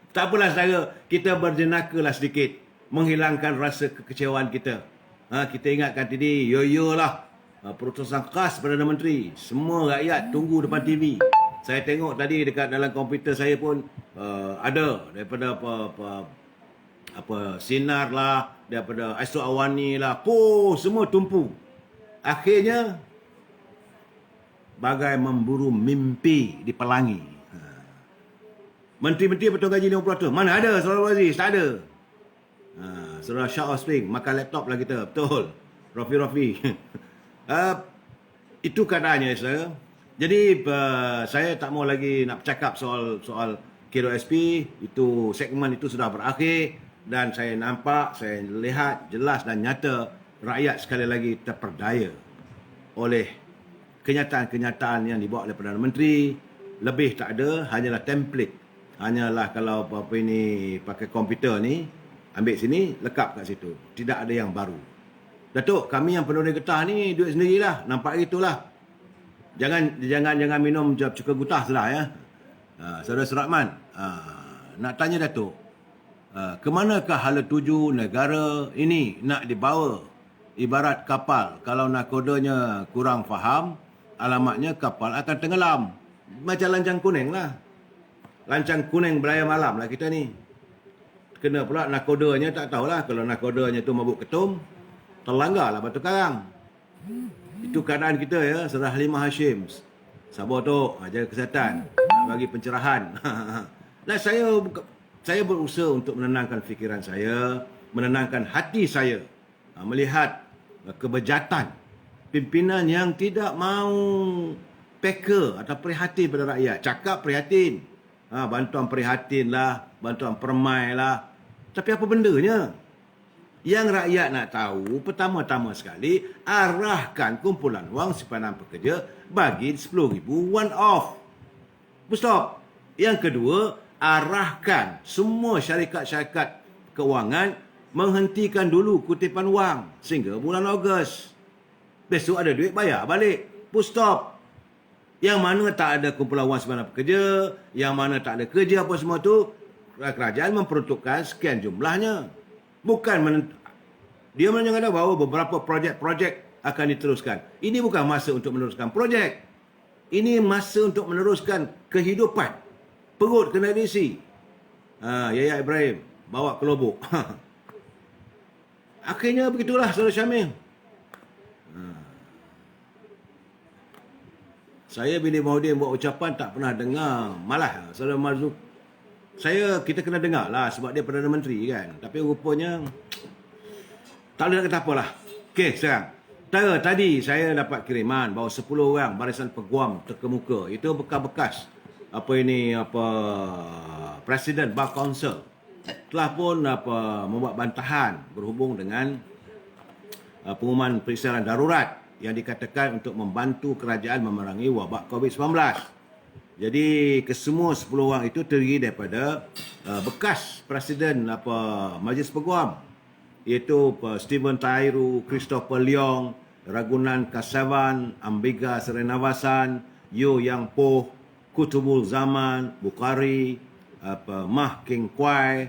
Tak apalah saudara, kita berjenakalah sedikit menghilangkan rasa kekecewaan kita. Kita ingatkan tadi, lah perutusan khas Perdana Menteri. Semua rakyat tunggu depan TV. Saya tengok tadi dekat dalam komputer saya pun ada daripada apa Sinar lah, daripada Aisyah Awani lah, semua tumpu. Akhirnya bagai memburu mimpi di pelangi. Menteri-menteri potong gaji 50%. Mana ada Saudara Aziz? Tak ada. Saudara Shah Spring makan laptop lah kita. Betul. Rafi. Itu keadaannya saudara. Jadi saya tak mau lagi nak bercakap soal KOSP. Itu segmen itu sudah berakhir dan saya nampak, saya lihat jelas dan nyata rakyat sekali lagi terperdaya oleh kenyataan-kenyataan yang dibawa oleh Perdana Menteri. Lebih tak ada, hanyalah template. Hanyalah kalau apa ini pakai komputer ni, ambil sini, lekap kat situ. Tidak ada yang baru. Datuk, kami yang penulis getah ni duit sendirilah. Nampak gitulah. Jangan minum cuka gutah salah ya. Saudara Suratman, nak tanya Datuk, ke manakah hala tuju negara ini nak dibawa? Ibarat kapal, kalau nakodanya kurang faham, alamatnya kapal akan tenggelam. Macam lancang kuning lah. Lancang kuning berlayar malam lah kita ni. Kena pula nakodanya tak tahulah. Kalau nakodanya tu mabuk ketum, terlanggar lah batu karang. Itu keadaan kita ya, Saudara Halimah Hashim. Sabar tu, jaga kesihatan, bagi pencerahan. Nah, saya berusaha untuk menenangkan fikiran saya, menenangkan hati saya, melihat kebejatan pimpinan yang tidak mau peka atau prihatin pada rakyat. Cakap prihatin, bantuan prihatin lah, bantuan permai lah. Tapi apa bendanya? Yang rakyat nak tahu, pertama-tama sekali, arahkan kumpulan wang simpanan pekerja bagi 10,000 one off. Stop. Yang kedua, arahkan semua syarikat-syarikat kewangan menghentikan dulu kutipan wang sehingga bulan Ogos. Besok ada duit, bayar balik. Stop. Yang mana tak ada kumpulan wang simpanan pekerja, yang mana tak ada kerja apa semua tu, kerajaan memperuntukkan sekian jumlahnya. Dia menyatakan bahawa beberapa projek-projek akan diteruskan. Ini bukan masa untuk meneruskan projek. Ini masa untuk meneruskan kehidupan. Perut kena diisi. Yaya Ibrahim bawa ke lubuk. Akhirnya begitulah Saudara Syamil. Saya bila Maudin buat ucapan tak pernah dengar. Malah Saudara Marzuk, kita kena dengar lah sebab dia Perdana Menteri kan. Tapi rupanya tak boleh nak kata apalah. Okey, sekarang. Tadi saya dapat kiriman bahawa 10 orang barisan peguam terkemuka. Itu bekas-bekas Presiden Bar Council telah pun membuat bantahan berhubung dengan pengumuman peristiwa darurat yang dikatakan untuk membantu kerajaan memerangi wabak COVID-19. Jadi kesemua 10 orang itu terdiri daripada bekas Presiden Majlis Peguam, iaitu Stephen Tairu, Christopher Leong, Ragunan Kasavan, Ambiga Serenavasan, Yo Yang Poh, Kutubul Zaman, Bukhari, Mah Keng Kwai,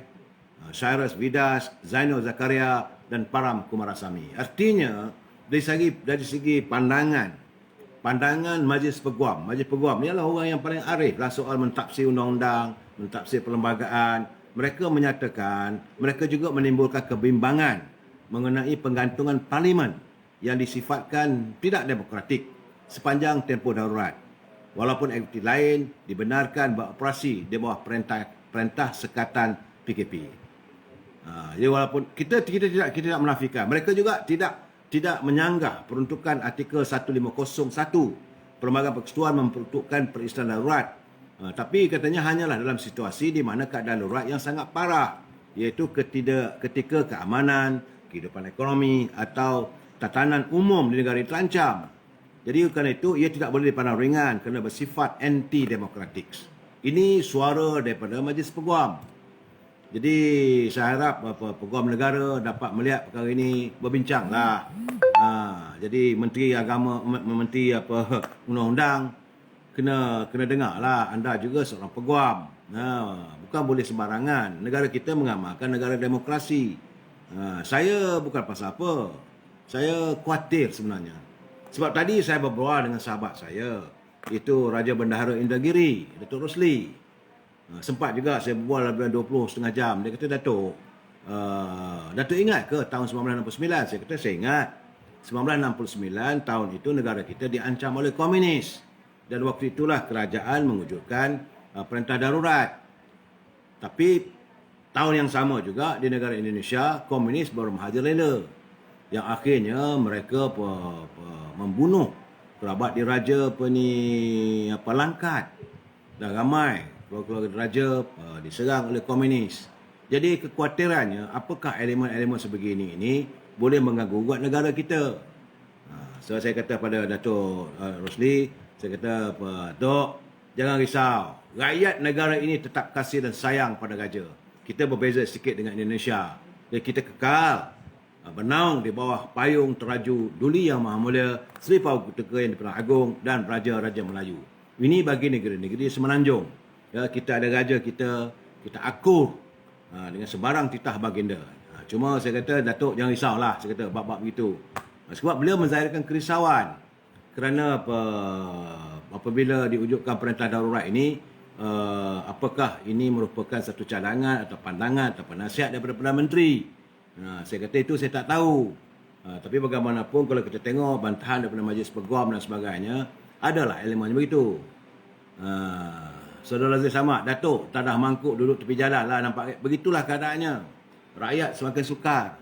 Cyrus Vidas, Zainul Zakaria dan Param Kumarasamy. Artinya dari segi pandangan Majlis Peguam ni adalah orang yang paling arif dalam soal mentafsir undang-undang, mentafsir perlembagaan. Mereka menyatakan, mereka juga menimbulkan kebimbangan mengenai penggantungan parlimen yang disifatkan tidak demokratik sepanjang tempoh darurat. Walaupun aktiviti lain dibenarkan beroperasi di bawah perintah sekatan PKP. Jadi walaupun kita tidak menafikan, mereka juga tidak menyanggah peruntukan artikel 1501 Perlembagaan Persekutuan memperuntukkan peristiwa darurat. Tapi katanya hanyalah dalam situasi di mana keadaan darurat yang sangat parah, iaitu ketika keamanan, kehidupan ekonomi atau tatanan umum di negara itu terancam. Jadi kerana itu ia tidak boleh dipandang ringan kerana bersifat anti-demokratik. Ini suara daripada Majlis Peguam. Jadi saya harap Peguam Negara dapat melihat perkara ini, berbincanglah. Jadi Menteri Agama, Menteri Undang-Undang kena dengarlah, anda juga seorang peguam. Bukan boleh sembarangan. Negara kita mengamalkan negara demokrasi. Saya bukan pasal apa. Saya khawatir sebenarnya. Sebab tadi saya berbual dengan sahabat saya, iaitu Raja Bendahara Indragiri, Datuk Rosli. Sempat juga saya berbual lebih 20 jam. Dia kata, Datuk ingat ke tahun 1969? Saya kata, saya ingat. 1969 tahun itu negara kita diancam oleh komunis. Dan waktu itulah kerajaan mewujudkan perintah darurat. Tapi tahun yang sama juga di negara Indonesia, komunis baru merajalela. Yang akhirnya mereka membunuh kerabat diraja Langkat, dan ramai keluarga diraja diserang oleh komunis. Jadi kekhawatirannya, apakah elemen-elemen sebegini ini boleh mengganggu gugat negara kita. So saya kata pada Datuk Rosli, saya kata, Datuk, jangan risau. Rakyat negara ini tetap kasih dan sayang pada raja. Kita berbeza sikit dengan Indonesia. Jadi kita kekal bernaung di bawah payung teraju Duli Yang Maha Mulia Seri Paduka Yang Dipertuan Agong dan Raja-Raja Melayu. Ini bagi negeri-negeri semenanjung. Ya, kita ada raja kita akur dengan sebarang titah baginda. Cuma saya kata, Datuk jangan risaulah, saya kata bab-bab begitu. Sebab beliau menzahirkan kerisauan kerana apabila diwujudkan perintah darurat ini, apakah ini merupakan satu cadangan atau pandangan atau nasihat daripada Perdana Menteri. Saya kata itu saya tak tahu. Tapi bagaimanapun kalau kita tengok bantahan daripada Majlis Peguam dan sebagainya, adalah elemen begitu. Saudara Aziz Samad, Datuk tak dah mangkuk duduk tepi jalan lah, nampak begitulah keadaannya. Rakyat semakin sukar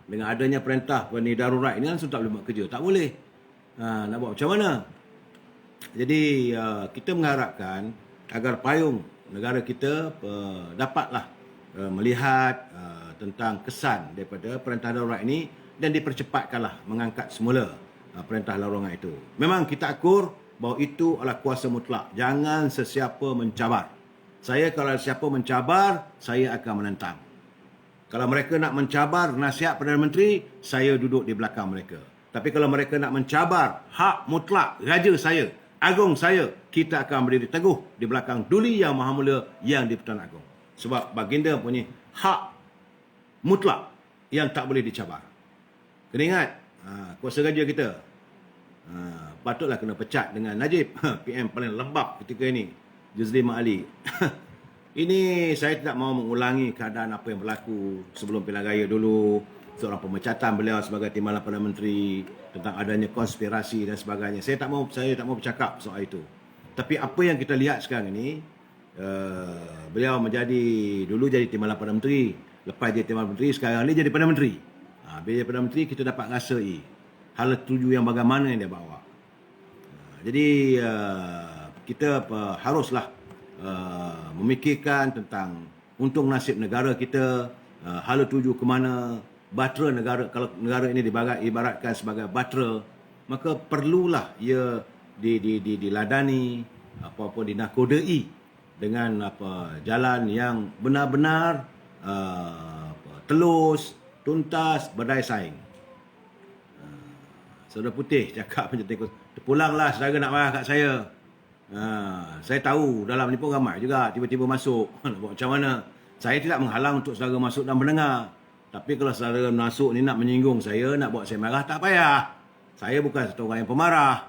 dengan adanya perintah darurat ini, langsung tak boleh buat kerja, tak boleh. Nak buat macam mana? Jadi kita mengharapkan agar payung negara kita dapatlah melihat tentang kesan daripada perintah darurat ini dan dipercepatkanlah mengangkat semula perintah larangan itu. Memang kita akur bahawa itu adalah kuasa mutlak. Jangan sesiapa mencabar. Saya kalau siapa mencabar, saya akan menentang. Kalau mereka nak mencabar nasihat Perdana Menteri, saya duduk di belakang mereka. Tapi kalau mereka nak mencabar hak mutlak raja saya, agung saya, kita akan berdiri teguh di belakang Duli Yang Maha Mulia Yang Dipertuan Agong. Sebab baginda punya hak mutlak yang tak boleh dicabar. Kena ingat, kuasa raja kita patutlah kena pecat dengan Najib, PM paling lembab ketika ini, Juzli Mak Ali. Ini saya tidak mahu mengulangi keadaan apa yang berlaku sebelum pilihan raya dulu, seorang pemecatan beliau sebagai timbalan Perdana Menteri, tentang adanya konspirasi dan sebagainya. Saya tak mahu bercakap soal itu. Tapi apa yang kita lihat sekarang ini, beliau dulu jadi timbalan Perdana Menteri, lepas jadi timbalan Menteri, sekarang ni jadi Perdana Menteri. Bila jadi Perdana Menteri, kita dapat rasai hal tuju yang bagaimana yang dia bawa. Jadi kita haruslah memikirkan tentang untung nasib negara kita, hala tuju ke mana, bahtera negara. Kalau negara ini ibaratkan sebagai bahtera, maka perlulah ia diladani, apa-apa dinakodai dengan jalan yang benar-benar telus, tuntas, berdaya saing. Saudara Putih cakap macam tu, terpulanglah saudara nak marah kat saya. Saya tahu dalam ni pun ramai juga tiba-tiba masuk. Nak buat macam mana? Saya tidak menghalang untuk saudara masuk dan mendengar. Tapi kalau saudara masuk ni nak menyinggung saya, nak buat saya marah, tak payah. Saya bukan satu orang yang pemarah.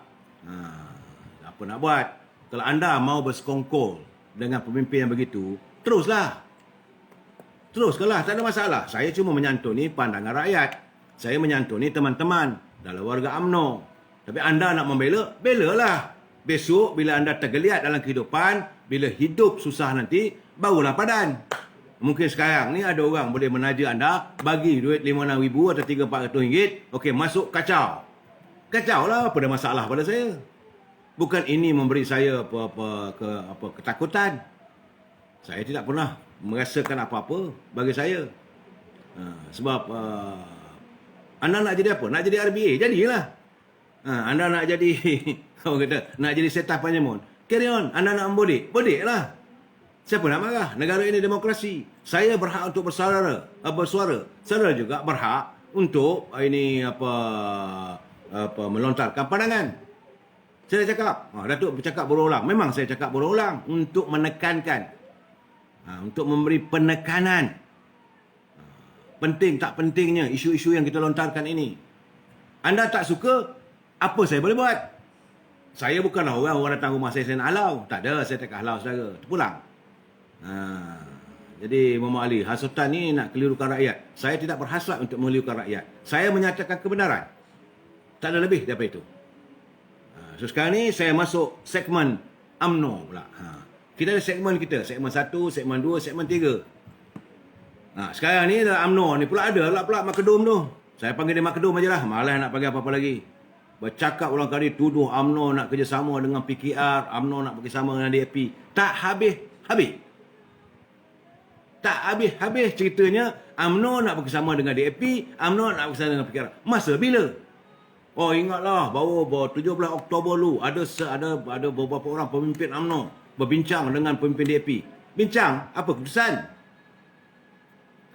Apa nak buat? Kalau anda mau bersekongkol dengan pemimpin yang begitu, teruskanlah, tak ada masalah. Saya cuma menyantuni pandangan rakyat. Saya menyantuni teman-teman dalam warga UMNO. Tapi anda nak membela, belalah. Besok bila anda tergeliat dalam kehidupan, bila hidup susah nanti, barulah padan. Mungkin sekarang ni ada orang boleh menaja anda, bagi duit RM5,000 atau RM300-400, okey, masuk kacau. Kacau lah, apa ada masalah pada saya? Bukan ini memberi saya ketakutan. Saya tidak pernah merasakan apa-apa bagi saya. Sebab anda nak jadi apa? Nak jadi RBA? Jadilah. Anda nak jadi orang kata nak jadi setah panjamun, carry on. Anda nak membodik, bodiklah. Siapa nak marah? Negara ini demokrasi. Saya berhak untuk bersuara. Saudara juga berhak untuk melontarkan pandangan. Saya cakap, Datuk bercakap berulang. Memang saya cakap berulang untuk menekankan, untuk memberi penekanan. Penting tak pentingnya isu-isu yang kita lontarkan ini. Anda tak suka, apa saya boleh buat? Saya bukanlah orang datang rumah saya nak halau. Tak ada, saya tak halau saudara. Terpulang. Jadi Muhammad Ali, hasutan ni nak kelirukan rakyat. Saya tidak berhasrat untuk mengelirukan rakyat. Saya menyatakan kebenaran. Tak ada lebih daripada itu. So sekarang ni saya masuk segmen UMNO pula. Kita ada segmen kita. Segmen 1, segmen 2, segmen 3. Sekarang ni dalam UMNO ni pula ada pula Mak Kedum tu. Saya panggil dia Mak Kedum aje lah. Malah nak panggil apa-apa lagi. bercakap ulang kali tuduh UMNO nak kerjasama dengan PKR, UMNO nak bekerjasama dengan DAP. Tak habis-habis. Tak habis-habis ceritanya UMNO nak bekerjasama dengan DAP, UMNO nak bekerjasama dengan PKR. Masa bila? Oh, ingatlah bahawa 17 Oktober lalu ada beberapa orang pemimpin UMNO berbincang dengan pemimpin DAP. Bincang apa keputusan?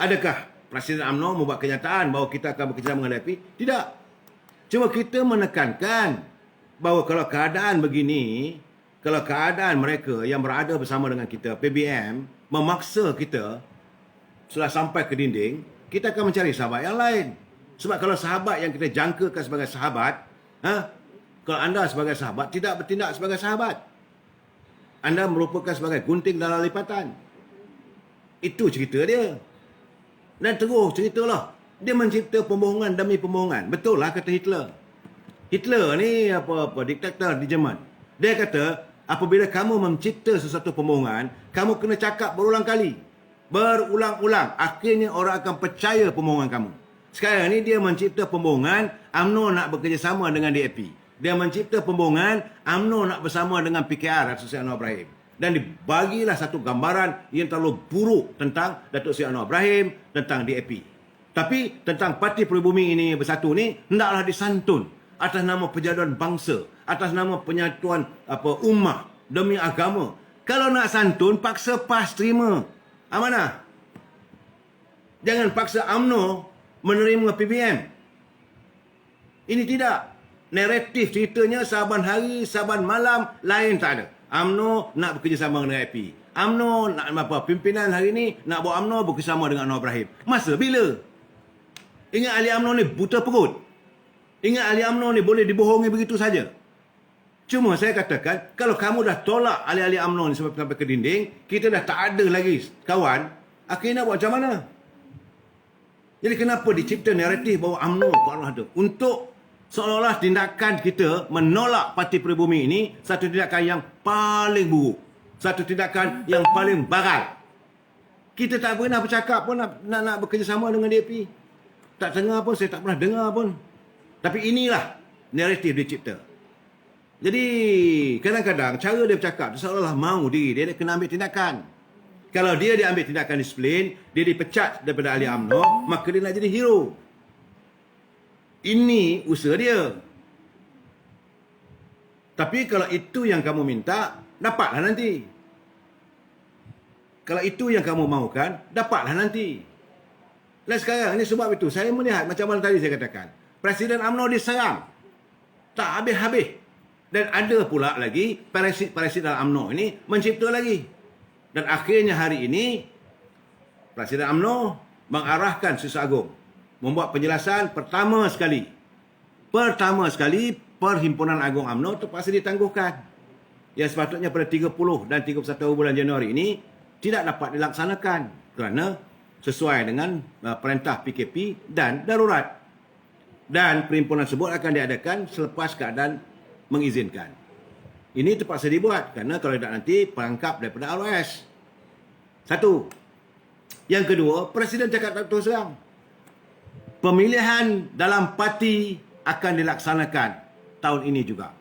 Adakah Presiden UMNO membuat kenyataan bahawa kita akan bekerjasama dengan DAP? Tidak. Cuma kita menekankan bahawa kalau keadaan begini, kalau keadaan mereka yang berada bersama dengan kita, PBM, memaksa kita setelah sampai ke dinding, kita akan mencari sahabat yang lain. Sebab kalau sahabat yang kita jangkakan sebagai sahabat, kalau anda sebagai sahabat tidak bertindak sebagai sahabat, anda merupakan sebagai gunting dalam lipatan. Itu cerita dia. Dan terus ceritalah. Dia mencipta pembohongan demi pembohongan. Betul lah kata Hitler. Hitler ni diktator di Jerman. Dia kata, apabila kamu mencipta sesuatu pembohongan, kamu kena cakap berulang kali. Berulang-ulang. Akhirnya orang akan percaya pembohongan kamu. Sekarang ni dia mencipta pembohongan, UMNO nak bekerjasama dengan DAP. Dia mencipta pembohongan, UMNO nak bersama dengan PKR Datuk Seri Anwar Ibrahim. Dan dibagilah satu gambaran yang terlalu buruk tentang Datuk Seri Anwar Ibrahim, tentang DAP. Tapi tentang Parti Peribumi ini bersatu ni, hendaklah disantun atas nama persatuan bangsa, atas nama penyatuan ummah demi agama. Kalau nak santun, paksa PAS terima. Amanah. Jangan paksa UMNO menerima PBM. Ini tidak. Naratif ceritanya saban hari, saban malam, lain tak ada. UMNO nak bekerjasama dengan AP. UMNO nak pimpinan hari ini nak buat UMNO bekerjasama dengan Anwar Ibrahim. Masa bila? Ingat ahli UMNO ni buta perut. Ingat ahli UMNO ni boleh dibohongi begitu saja. Cuma saya katakan, kalau kamu dah tolak ahli-ahli UMNO ni sampai ke dinding, kita dah tak ada lagi kawan, akhirnya nak buat macam mana? Jadi kenapa dicipta naratif bahawa UMNO kalau ada? Untuk seolah-olah tindakan kita menolak Parti Peribumi ini satu tindakan yang paling buruk. Satu tindakan yang paling baral. Kita tak pernah bercakap pun nak bekerjasama dengan DAP. Tak dengar pun, saya tak pernah dengar pun. Tapi inilah naratif dicipta. Jadi kadang-kadang cara dia bercakap seolah-olah mahu diri dia kena ambil tindakan. Kalau dia ambil tindakan disiplin, dia dipecat daripada ahli UMNO, maka dia nak jadi hero. Ini usaha dia. Tapi kalau itu yang kamu minta, dapatlah nanti. Kalau itu yang kamu mahukan, dapatlah nanti. Dan sekarang ini sebab itu, saya melihat macam mana tadi saya katakan. Presiden UMNO diserang. Tak habis-habis. Dan ada pula lagi, parasit dalam UMNO ini mencipta lagi. Dan akhirnya hari ini, Presiden UMNO mengarahkan Siswa Agung. Membuat penjelasan pertama sekali. Perhimpunan Agung UMNO terpaksa ditangguhkan. Yang sepatutnya pada 30 dan 31 bulan Januari ini tidak dapat dilaksanakan. Kerana sesuai dengan perintah PKP dan darurat. Dan perhimpunan tersebut akan diadakan selepas keadaan mengizinkan. Ini terpaksa dibuat kerana kalau tidak nanti perangkap daripada ROS. Satu. Yang kedua, Presiden cakap tak terus terang. Pemilihan dalam parti akan dilaksanakan tahun ini juga.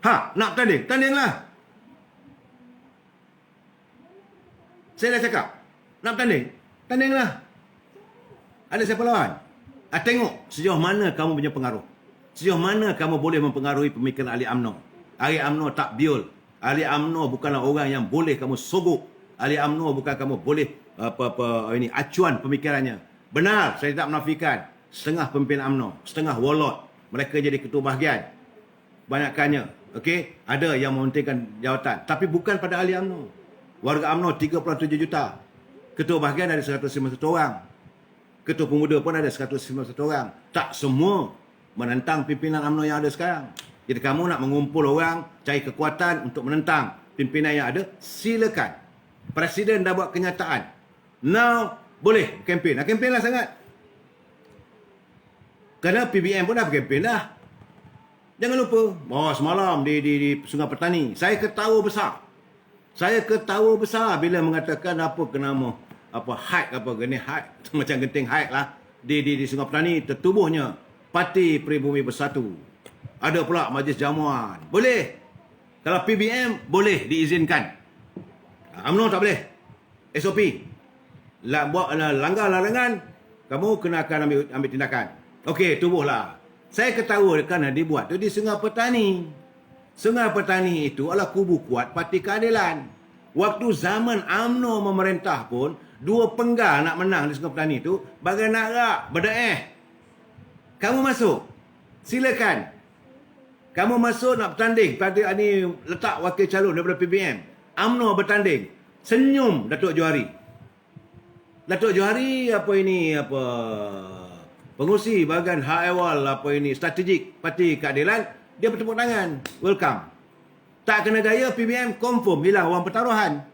Nak tanding? Tandinglah. Saya dah cakap. Nak tanding? Tandinglah. Ada siapa lawan? Tengok sejauh mana kamu punya pengaruh. Sejauh mana kamu boleh mempengaruhi pemikiran ahli UMNO. Ahli UMNO tak biol. Ahli UMNO bukanlah orang yang boleh kamu sogok. Ahli UMNO bukan kamu boleh acuan pemikirannya. Benar, saya tak menafikan. Setengah pemimpin UMNO, setengah warlord. Mereka jadi ketua bahagian. Banyakkannya. Okey, ada yang mementingkan jawatan. Tapi bukan pada ahli UMNO. Warga UMNO 37 juta. Ketua bahagian ada 151 orang. Ketua pemuda pun ada 151 orang. Tak semua menentang pimpinan UMNO yang ada sekarang. Jadi kamu nak mengumpul orang, cari kekuatan untuk menentang pimpinan yang ada, silakan. Presiden dah buat kenyataan. Now, boleh kempen. Kempen lah sangat. Kerana PBM pun dah berkempen dah. Jangan lupa, semalam di Sungai Petani, saya ketawa besar. Saya ketawa besar bila mengatakan apa kenama hike macam genting hike lah di Sungai Petani tertubuhnya Parti Peribumi Bersatu. Ada pula majlis jamuan. Boleh. Kalau PBM, boleh diizinkan. UMNO tak boleh. SOP. Langgar larangan, kamu kena akan ambil tindakan. Okey, tubuhlah. Saya ketahui kerana dibuat tu di Sungai Petani. Sungai Petani itu adalah kubu kuat Parti Keadilan. Waktu zaman UMNO memerintah pun, 2 penggal nak menang di Sungai Petani itu, bagai nak rak, berdaeh. Kamu masuk. Silakan. Kamu masuk nak bertanding. Parti ni letak wakil calon daripada PBM. UMNO bertanding. Senyum Datuk Johari. Datuk Johari pengurusi bahagian hak ehwal strategik Parti Keadilan, dia bertepuk tangan, welcome. Tak kena gaya PBM confirm hilang wang pertaruhan.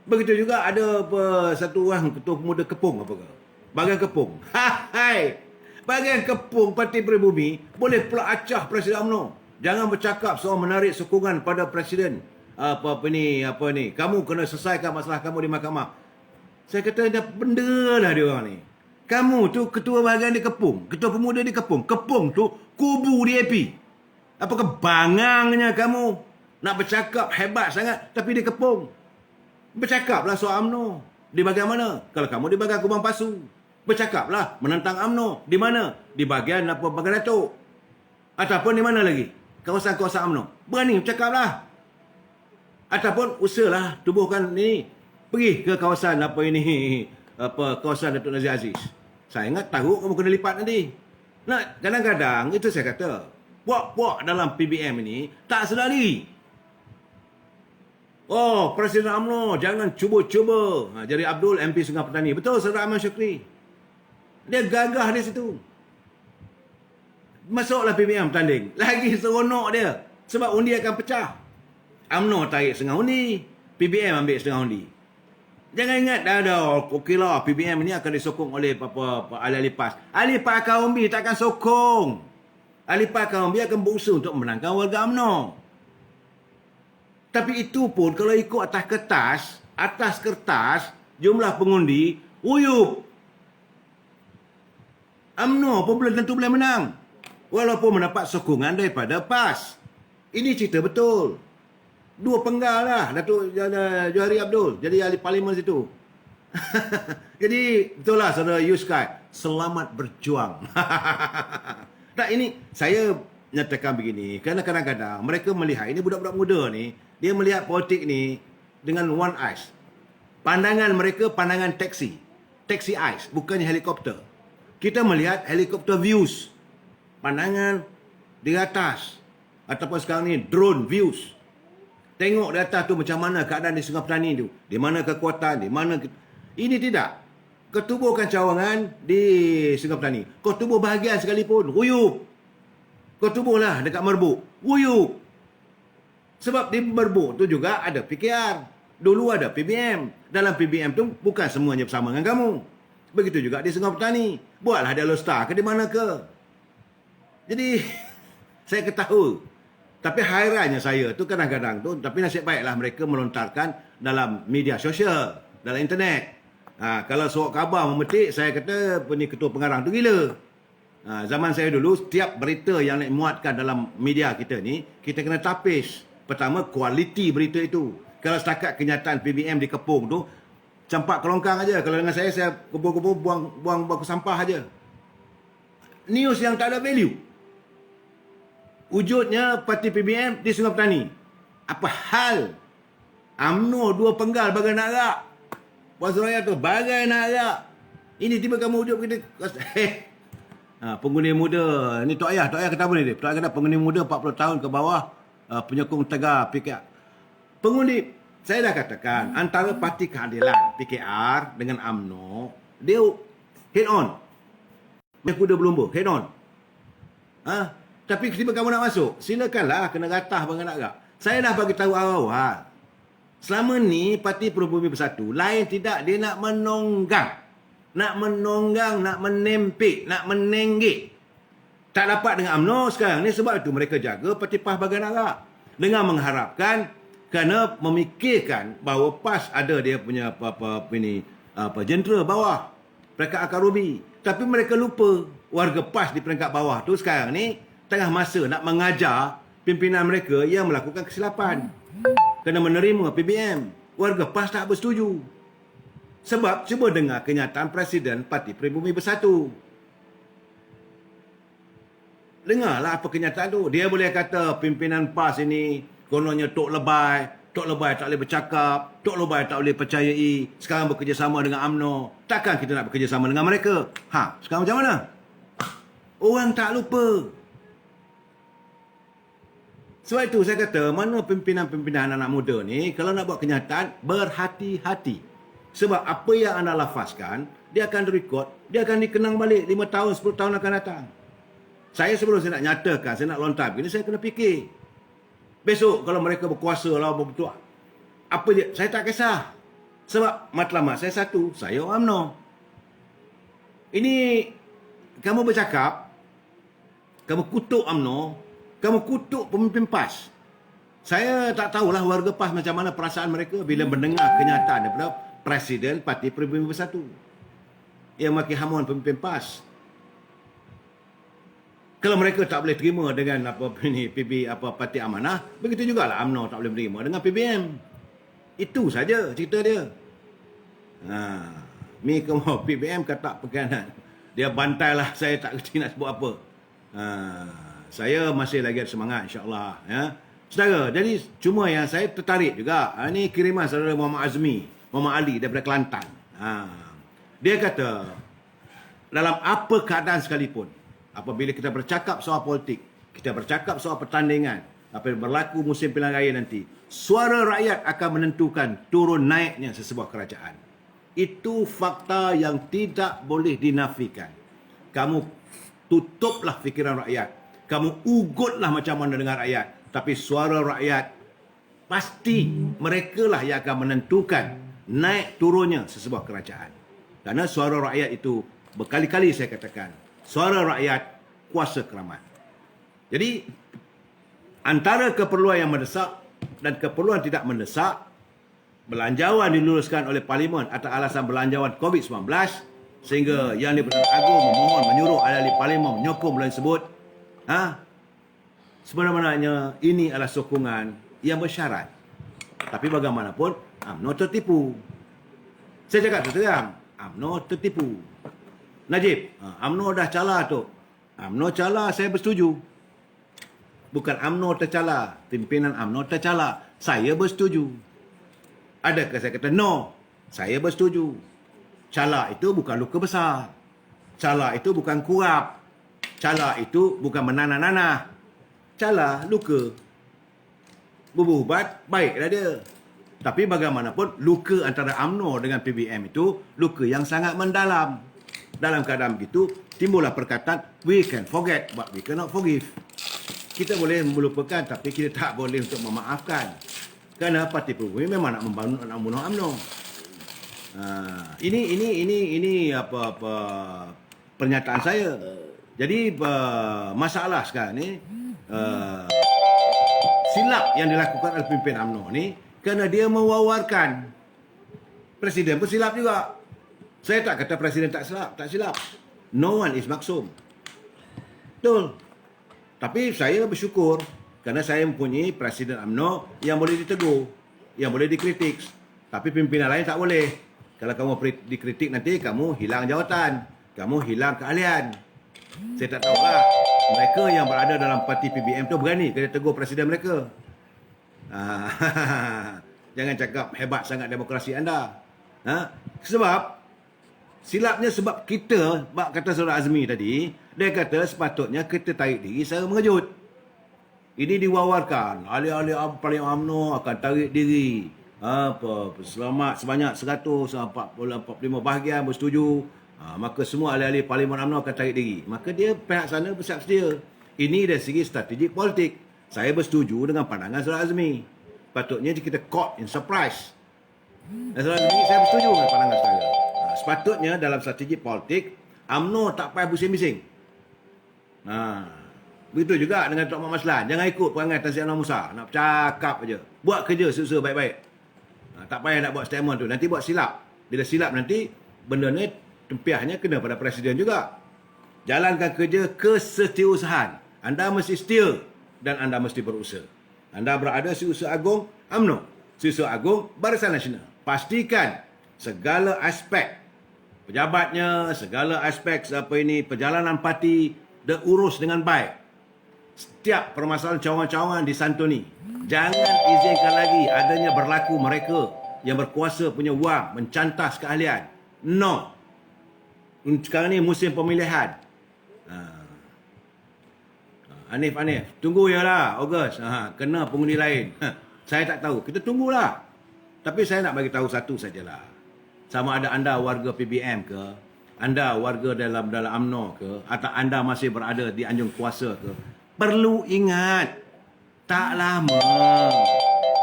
Begitu juga ada satu orang ketua pemuda Kepung bahagian Kepung. Hai. Bahagian Kepung Parti Pribumi boleh pula acah Presiden UMNO. Jangan bercakap soal menarik sokongan pada presiden. Kamu kena selesaikan masalah kamu di mahkamah. Saya kata dah benda lah dia orang ni. Kamu tu ketua bahagian di Kepung, ketua pemuda di Kepung. Kepung tu kubu DAP. Apakah bangangnya kamu nak bercakap hebat sangat tapi di Kepung? Bercakaplah soal UMNO. Di bahagian mana? Kalau kamu di bahagian Kubang Pasu. Bercakaplah menentang UMNO. Di mana? Di bahagian bahagian Datuk. Ataupun di mana lagi? Kawasan-kawasan UMNO. Berani bercakaplah. Ataupun usahalah tubuhkan ini. Pergi ke kawasan kawasan Datuk Nazir Aziz. Saya ingat tahu kamu kena lipat nanti. Nah, kadang-kadang itu saya kata, puak-puak dalam PBM ini tak sedar diri. Oh, Presiden UMNO jangan cuba-cuba. Jadi Abdul MP Sungai Petani. Betul, Saudara Ahmad Syukri. Dia gagah di situ. Masuklah PBM tanding. Lagi seronok dia. Sebab undi akan pecah. UMNO tarik setengah undi, PBM ambil setengah undi. Jangan ingat okeylah PBM ini akan disokong oleh ahli-ahli PAS. Ahli PAS Kaumbi takkan sokong. Ahli PAS Kaumbi akan berusaha untuk menangkan warga UMNO. Tapi itu pun kalau ikut atas kertas, jumlah pengundi, uyup. UMNO pun belum tentu boleh menang. Walaupun mendapat sokongan daripada PAS. Ini cerita betul. 2 penggal lah Datuk Johari Abdul jadi ahli parlimen situ. Jadi betul lah saudara Yuskai, selamat berjuang. Tak, ini saya nyatakan begini kerana kadang-kadang mereka melihat ini budak-budak muda ni, dia melihat politik ni dengan one eyes. Pandangan mereka pandangan taxi eyes, bukannya helikopter. Kita melihat helikopter views, pandangan di atas, ataupun sekarang ni drone views. Tengok di atas tu macam mana keadaan di Sungai Petani tu. Di mana kekuatan, di mana... Ini tidak. Kau tubuhkan cawangan di Sungai Petani. Kau tubuh bahagian sekalipun, ruyup. Kau tubuhlah dekat Merbuk, ruyup. Sebab di Merbuk tu juga ada PKR. Dulu ada PBM. Dalam PBM tu bukan semuanya bersama dengan kamu. Begitu juga di Sungai Petani. Buatlah Dialog Star ke di mana ke. Jadi, saya ketahui. Tapi hairannya saya tu kadang-kadang tu, tapi nasib baiklah mereka melontarkan dalam media sosial, dalam internet. Kalau surat khabar memetik, saya kata ketua pengarang tu gila. Zaman saya dulu, setiap berita yang dimuatkan dalam media kita ni, kita kena tapis. Pertama, kualiti berita itu. Kalau setakat kenyataan PBM di Kepung tu, campak kelongkang aja. Kalau dengan saya kebur-kebur buang sampah aja. News yang tak ada value. Wujudnya Parti PBM di Sungai Petani. Apa hal? UMNO 2 penggal bagai nak rak. Puan Suraya tu bagai nak rak. Ini tiba kamu wujud kita. Pengundi muda. Ni Tok Ayah kata apa ni dia? Tok Ayah kata pengundi muda 40 tahun ke bawah, penyokong tegar PKR. Pengundi, saya dah katakan, antara Parti Keadilan PKR dengan UMNO, dia head on. Dia kuda berlumba, head on. Tapi tiba kamu nak masuk, silakanlah, kena ratah bang nak gak. Saya dah bagi tahu awal-awal. Selama ni Parti Pribumi Bersatu, lain tidak dia nak menonggang, nak menempik, nak menenggik. Tak dapat dengan UMNO sekarang ni sebab itu mereka jaga Parti PAS bagian Arab. Dengan mengharapkan kerana memikirkan bahawa PAS ada dia punya jentera bawah, peringkat akar rubi. Tapi mereka lupa warga PAS di peringkat bawah tu sekarang ni tengah masa nak mengajar pimpinan mereka yang melakukan kesilapan. Kena menerima PBM. Warga PAS tak bersetuju. Sebab cuba dengar kenyataan Presiden Parti Pribumi Bersatu. Dengarlah apa kenyataan tu. Dia boleh kata pimpinan PAS ini kononnya tok lebay tak boleh bercakap, tok lebay tak boleh percayai, sekarang bekerjasama dengan UMNO. Takkan kita nak bekerjasama dengan mereka? Sekarang macam mana? Orang tak lupa. Sebab itu saya kata, mana pimpinan-pimpinan anak muda ni, kalau nak buat kenyataan, berhati-hati. Sebab apa yang anda lafazkan, dia akan direkod, dia akan dikenang balik 5 tahun, 10 tahun akan datang. Saya sebelum saya nak nyatakan, saya nak lontar begini, saya kena fikir. Besok kalau mereka berkuasa lah, betul, apa dia, saya tak kisah. Sebab matlamat saya satu, saya orang UMNO. Ini, kamu bercakap, kamu kutuk UMNO, kamu kutuk pemimpin PAS. Saya tak tahulah warga PAS macam mana perasaan mereka bila mendengar kenyataan daripada Presiden Parti Pribumi Bersatu yang maki hamuan pemimpin PAS. Kalau mereka tak boleh terima dengan Parti Amanah, begitu jugalah UMNO tak boleh terima dengan PBM. Itu saja cerita dia. Mi kamu PBM kata pekanan. Dia bantailah, saya tak kerti nak sebut apa. Saya masih lagi ada semangat, insya-Allah, ya. Saudara, jadi cuma yang saya tertarik juga, ini kiriman saudara Muhammad Ali daripada Kelantan. Dia kata, dalam apa keadaan sekalipun, apabila kita bercakap soal politik, kita bercakap soal pertandingan, apabila berlaku musim pilihan raya nanti, suara rakyat akan menentukan turun naiknya sesebuah kerajaan. Itu fakta yang tidak boleh dinafikan. Kamu tutuplah fikiran rakyat. Kamu ugutlah macam mana dengan rakyat. Tapi suara rakyat, pasti mereka lah yang akan menentukan naik turunnya sesebuah kerajaan. Kerana suara rakyat itu, berkali-kali saya katakan, suara rakyat kuasa keramat. Jadi, antara keperluan yang mendesak dan keperluan tidak mendesak, belanjawan diluluskan oleh Parlimen atas alasan belanjawan COVID-19, sehingga Yang di-Pertuan Agong memohon menyuruh ahli Parlimen menyokong bulan tersebut. Sebenarnya ini adalah sokongan yang bersyarat. Tapi bagaimanapun, UMNO tertipu. Saya cakap terang, UMNO tertipu. Najib, UMNO dah calar tu. UMNO calar, saya bersetuju. Bukan UMNO tercalar, pimpinan UMNO tercalar. Saya bersetuju. Adakah saya kata no? Saya bersetuju. Calar itu bukan luka besar. Calar itu bukan kurap. Calar itu bukan menanah-nanah. Calar, luka. Berubat, baiklah dia. Tapi bagaimanapun, luka antara UMNO dengan PBM itu, luka yang sangat mendalam. Dalam keadaan begitu, timbullah perkataan, we can forget, but we cannot forgive. Kita boleh melupakan, tapi kita tak boleh untuk memaafkan. Kerana Parti Pribumi memang nak membunuh UMNO. Ini pernyataan saya. Jadi masalah sekarang ni silap yang dilakukan oleh pemimpin UMNO ni kerana dia mewawarkan. Presiden pun silap juga. Saya tak kata presiden tak silap. No one is maksum. Betul. Tapi saya bersyukur kerana saya mempunyai presiden UMNO yang boleh ditegur, yang boleh dikritik. Tapi pimpinan lain tak boleh. Kalau kamu dikritik nanti kamu hilang jawatan, kamu hilang keahlian. Saya tak tahulah mereka yang berada dalam parti PBM tu berani kena tegur presiden mereka. Jangan cakap hebat sangat demokrasi anda. Sebab silapnya sebab kita, kata Saudara Azmi tadi, dia kata sepatutnya kita tarik diri secara mengejut. Ini diwawarkan, ahli-ahli Parlimen UMNO akan tarik diri. Selamat sebanyak 145 bahagian bersetuju. Maka semua ahli-ahli Parlimen UMNO akan tarik diri. Maka dia pihak sana bersiap sedia. Ini dari segi strategik politik. Saya bersetuju dengan pandangan Saudara Azmi. Patutnya kita caught in surprise. Dan Saudara Azmi, saya bersetuju dengan pandangan saya. Sepatutnya dalam strategi politik, UMNO tak payah bising-bising. Begitu juga dengan Tok Mak Maslan. Jangan ikut perangai Tan Sri Anwar Musa. Nak bercakap aja. Buat kerja susah baik-baik. Tak payah nak buat statement tu. Nanti buat silap. Bila silap nanti, benda ni tempiahnya kena pada presiden juga. Jalankan kerja kesetiausahaan. Anda mesti still dan anda mesti berusaha. Anda berada di Usaha Agung UMNO, Usaha Agung Barisan Nasional. Pastikan segala aspek pejabatnya, segala aspek perjalanan parti diurus dengan baik. Setiap permasalahan cawangan-cawangan disantuni. Jangan izinkan lagi adanya berlaku mereka yang berkuasa punya wang mencantas keahlian. No. Sekarang ni musim pemilihan. Hanif, tunggu je lah Ogos. Kena pengundi lain. Saya tak tahu. Kita tunggulah. Tapi saya nak bagi tahu satu sajalah. Sama ada anda warga PBM ke, anda warga dalam UMNO ke, atau anda masih berada di anjung kuasa ke, perlu ingat, tak lama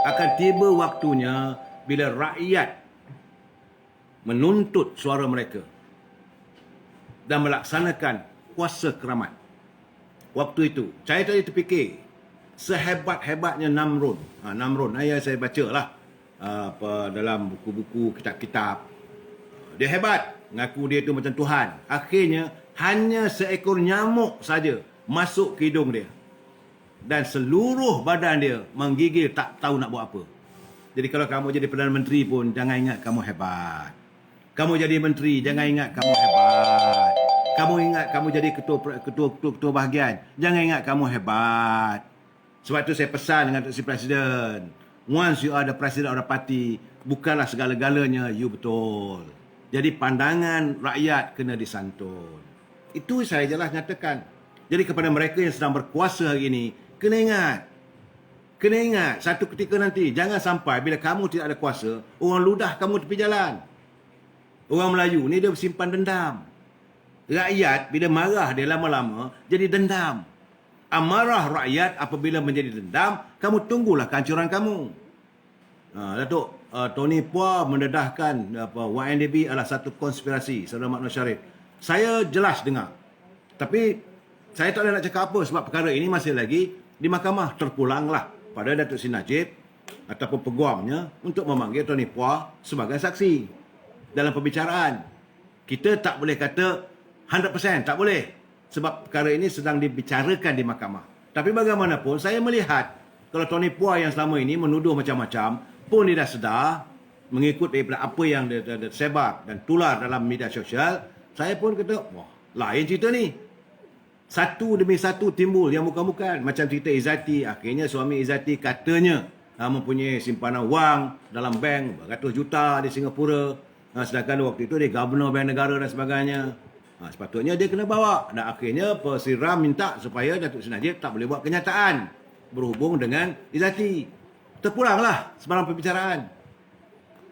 akan tiba waktunya bila rakyat menuntut suara mereka dan melaksanakan kuasa keramat. Waktu itu, saya tadi terfikir, sehebat-hebatnya Namrud. Namrud, saya baca lah dalam buku-buku, kitab-kitab. Dia hebat, ngaku dia tu macam Tuhan. Akhirnya, hanya seekor nyamuk saja masuk ke hidung dia. Dan seluruh badan dia menggigil, tak tahu nak buat apa. Jadi kalau kamu jadi Perdana Menteri pun, jangan ingat kamu hebat. Kamu jadi menteri, jangan ingat kamu hebat. Kamu ingat kamu jadi ketua bahagian, jangan ingat kamu hebat. Sebab itu saya pesan dengan si Presiden, once you are the president of the party, bukanlah segala-galanya you betul. Jadi pandangan rakyat kena disantun. Itu saya jelas nyatakan. Jadi kepada mereka yang sedang berkuasa hari ini, kena ingat, satu ketika nanti, jangan sampai bila kamu tidak ada kuasa, orang ludah kamu tepi jalan. Orang Melayu ni dia simpan dendam. Rakyat bila marah dia lama-lama jadi dendam. Amarah rakyat apabila menjadi dendam, kamu tunggulah kehancuran kamu. Datuk Tony Puah mendedahkan YNDP adalah satu konspirasi, Saudara Mak Nur Syarif. Saya jelas dengar. Tapi saya tak boleh nak cakap apa sebab perkara ini masih lagi di mahkamah. Terpulanglah pada Datuk Seri Najib ataupun peguamnya untuk memanggil Tony Puah sebagai saksi dalam pembicaraan. Kita tak boleh kata 100%, tak boleh. Sebab perkara ini sedang dibicarakan di mahkamah. Tapi bagaimanapun, saya melihat kalau Tony Puah yang selama ini menuduh macam-macam, pun dia dah sedar, mengikut daripada apa yang dia sebar dan tular dalam media sosial, saya pun kata, wah, lain cerita ni. Satu demi satu timbul yang bukan-bukan. Macam cerita Izzati, akhirnya suami Izzati katanya mempunyai simpanan wang dalam bank beratus juta di Singapura. Sedangkan waktu itu dia Governor Bank Negara dan sebagainya. Sepatutnya dia kena bawa. Dan akhirnya Persiram minta supaya Datuk Seri Najib tak boleh buat kenyataan berhubung dengan Izzati. Terpulanglah sebarang pembicaraan.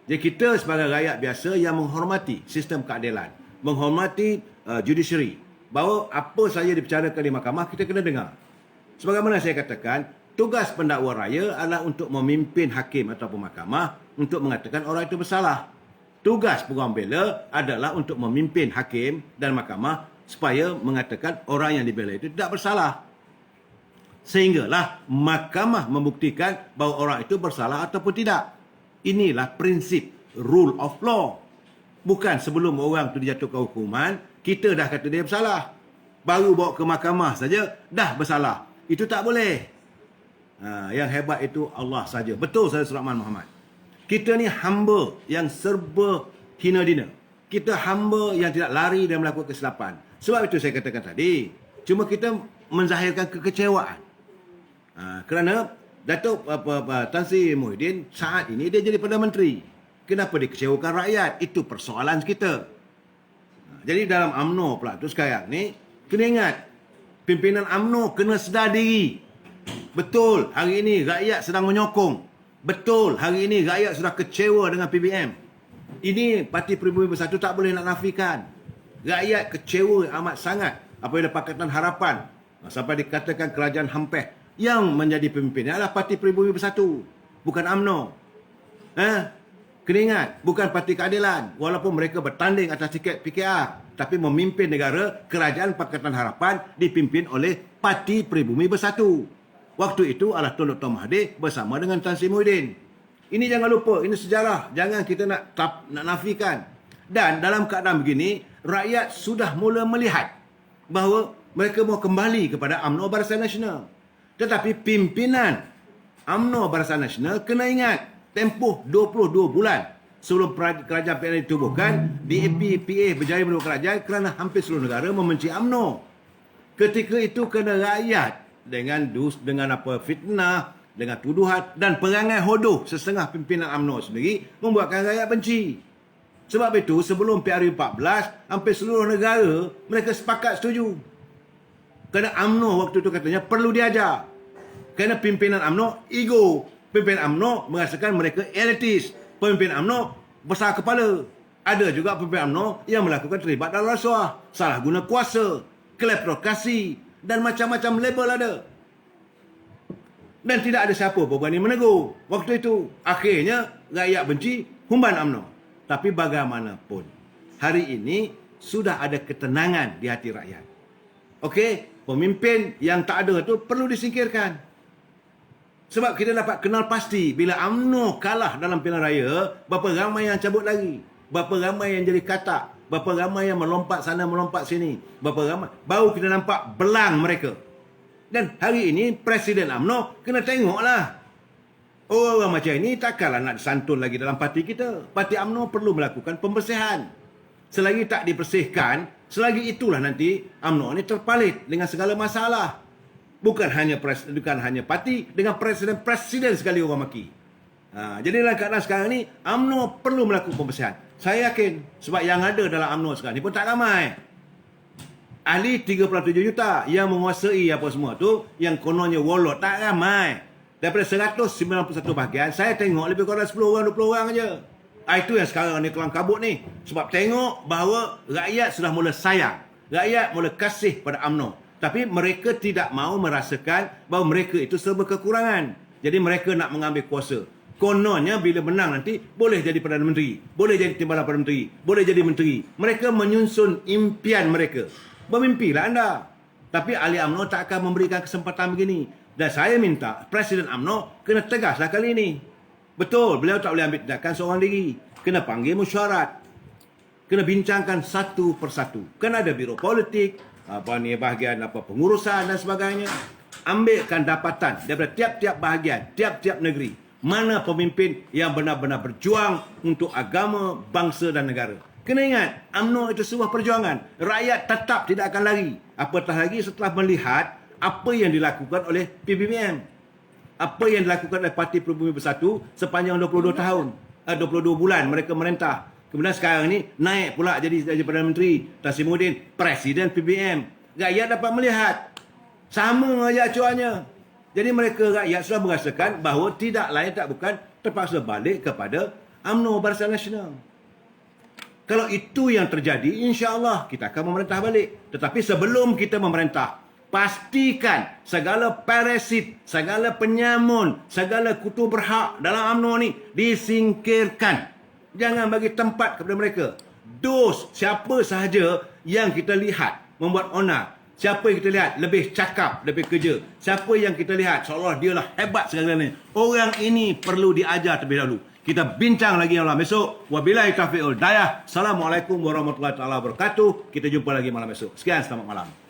Jadi kita sebagai rakyat biasa yang menghormati sistem keadilan, menghormati judiciary, bahawa apa saja dibicarakan di mahkamah kita kena dengar. Sebagaimana saya katakan, tugas pendakwa raya adalah untuk memimpin hakim ataupun mahkamah untuk mengatakan orang itu bersalah. Tugas peguam bela adalah untuk memimpin hakim dan mahkamah supaya mengatakan orang yang dibela itu tidak bersalah. Sehinggalah mahkamah membuktikan bahawa orang itu bersalah ataupun tidak. Inilah prinsip rule of law. Bukan sebelum orang itu dijatuhkan hukuman, kita dah kata dia bersalah. Baru bawa ke mahkamah saja, dah bersalah. Itu tak boleh. Yang hebat itu Allah saja. Betul saya Surahman Muhammad. Kita ni hamba yang serba hina dina. Kita hamba yang tidak lari dan melakukan kesilapan. Sebab itu saya katakan tadi, cuma kita menzahirkan kekecewaan. Kerana Datuk Tan Sri Muhyiddin saat ini dia jadi Perdana Menteri. Kenapa dikecewakan rakyat? Itu persoalan kita. Jadi dalam UMNO pula tu sekarang ni, kena ingat, pimpinan UMNO kena sedar diri. Betul, hari ini rakyat sedang menyokong. Betul, hari ini rakyat sudah kecewa dengan PBM. Ini Parti Pribumi Bersatu tak boleh nak nafikan. Rakyat kecewa amat sangat apabila Pakatan Harapan sampai dikatakan kerajaan hampir yang menjadi pemimpinnya adalah Parti Pribumi Bersatu, bukan UMNO. Kena ingat, bukan Parti Keadilan. Walaupun mereka bertanding atas tiket PKR, tapi memimpin negara, kerajaan Pakatan Harapan dipimpin oleh Parti Pribumi Bersatu. Waktu itu adalah Tun Dr. Mahathir bersama dengan Tan Sri Muhyiddin. Ini jangan lupa, ini sejarah. Jangan kita nak nafikan. Dan dalam keadaan begini, rakyat sudah mula melihat bahawa mereka mau kembali kepada UMNO Barisan Nasional. Tetapi pimpinan UMNO Barisan Nasional kena ingat, tempoh 22 bulan sebelum kerajaan PNR ditubuhkan, BAP, PA berjaya menunggu kerajaan kerana hampir seluruh negara membenci UMNO. Ketika itu kena rakyat dengan apa fitnah, dengan tuduhan dan perangai hodoh setengah pimpinan UMNO sendiri membuatkan rakyat benci. Sebab itu sebelum PRU 14, hampir seluruh negara mereka sepakat setuju. Kerana UMNO waktu itu katanya perlu diajar. Kerana pimpinan UMNO ego. Pimpinan UMNO merasakan mereka elitis. Pemimpin UMNO besar kepala. Ada juga pemimpin UMNO yang melakukan terlibat dalam rasuah, salah guna kuasa, kleptokrasi dan macam-macam label ada. Dan tidak ada siapa pun berani menegur. Waktu itu akhirnya rakyat benci humban UMNO. Tapi bagaimanapun, hari ini sudah ada ketenangan di hati rakyat. Okey, pemimpin yang tak ada tu perlu disingkirkan. Sebab kita dapat kenal pasti bila UMNO kalah dalam pilihan raya, berapa ramai yang cabut lagi, berapa ramai yang jadi katak, berapa ramai yang melompat sana melompat sini, berapa ramai baru kita nampak belang mereka. Dan hari ini Presiden UMNO kena tengoklah. Orang macam ini takkanlah nak disantun lagi dalam parti kita. Parti UMNO perlu melakukan pembersihan. Selagi tak dibersihkan, selagi itulah nanti UMNO ini terpalit dengan segala masalah. Bukan hanya parti, dengan presiden sekali orang maki. Jadi dalam keadaan sekarang ni, UMNO perlu melakukan pembersihan. Saya yakin sebab yang ada dalam UMNO sekarang ni pun tak ramai. Ahli 37 juta yang menguasai apa semua tu, yang kononnya warlord, tak ramai. Daripada 191 bahagian, saya tengok lebih kurang 10 orang, 20 orang aja. Itu yang sekarang ni kelang kabut ni. Sebab tengok bahawa rakyat sudah mula sayang. Rakyat mula kasih pada UMNO. Tapi mereka tidak mahu merasakan bahawa mereka itu serba kekurangan. Jadi mereka nak mengambil kuasa. Kononnya bila menang nanti, boleh jadi Perdana Menteri. Boleh jadi Timbalan Perdana Menteri. Boleh jadi Menteri. Mereka menyusun impian mereka. Bermimpilah anda. Tapi ahli UMNO tak akan memberikan kesempatan begini. Dan saya minta Presiden UMNO kena tegaslah kali ini. Betul, beliau tak boleh ambil tindakan seorang diri. Kena panggil mesyuarat. Kena bincangkan satu persatu. Kena ada biro politik, bahagian pengurusan dan sebagainya. Ambilkan dapatan daripada tiap-tiap bahagian, tiap-tiap negeri. Mana pemimpin yang benar-benar berjuang untuk agama, bangsa dan negara. Kena ingat, UMNO itu sebuah perjuangan. Rakyat tetap tidak akan lari. Apatah lagi setelah melihat apa yang dilakukan oleh PBBM. Apa yang dilakukan oleh Parti Pribumi Bersatu sepanjang 22 tahun. 22 bulan mereka merentah. Kemudian sekarang ni naik pula jadi Perdana Menteri Tan Sri Muhyiddin, Presiden PBBM. Rakyat dapat melihat sama saja acuannya. Jadi mereka rakyat sudah merasakan bahawa tidak lain tak bukan terpaksa balik kepada UMNO Barisan Nasional. Kalau itu yang terjadi, insya-Allah kita akan memerintah balik. Tetapi sebelum kita memerintah, pastikan segala parasit, segala penyamun, segala kutu berhak dalam UMNO ni disingkirkan. Jangan bagi tempat kepada mereka. Dos siapa sahaja yang kita lihat membuat onar, siapa yang kita lihat lebih cakap, lebih kerja, siapa yang kita lihat seolah dialah hebat segala-galanya, orang ini perlu diajar terlebih dahulu. Kita bincang lagi malam esok. Wabillahi taufiq wal hidayah. Assalamualaikum warahmatullahi wabarakatuh. Kita jumpa lagi malam esok. Sekian, selamat malam.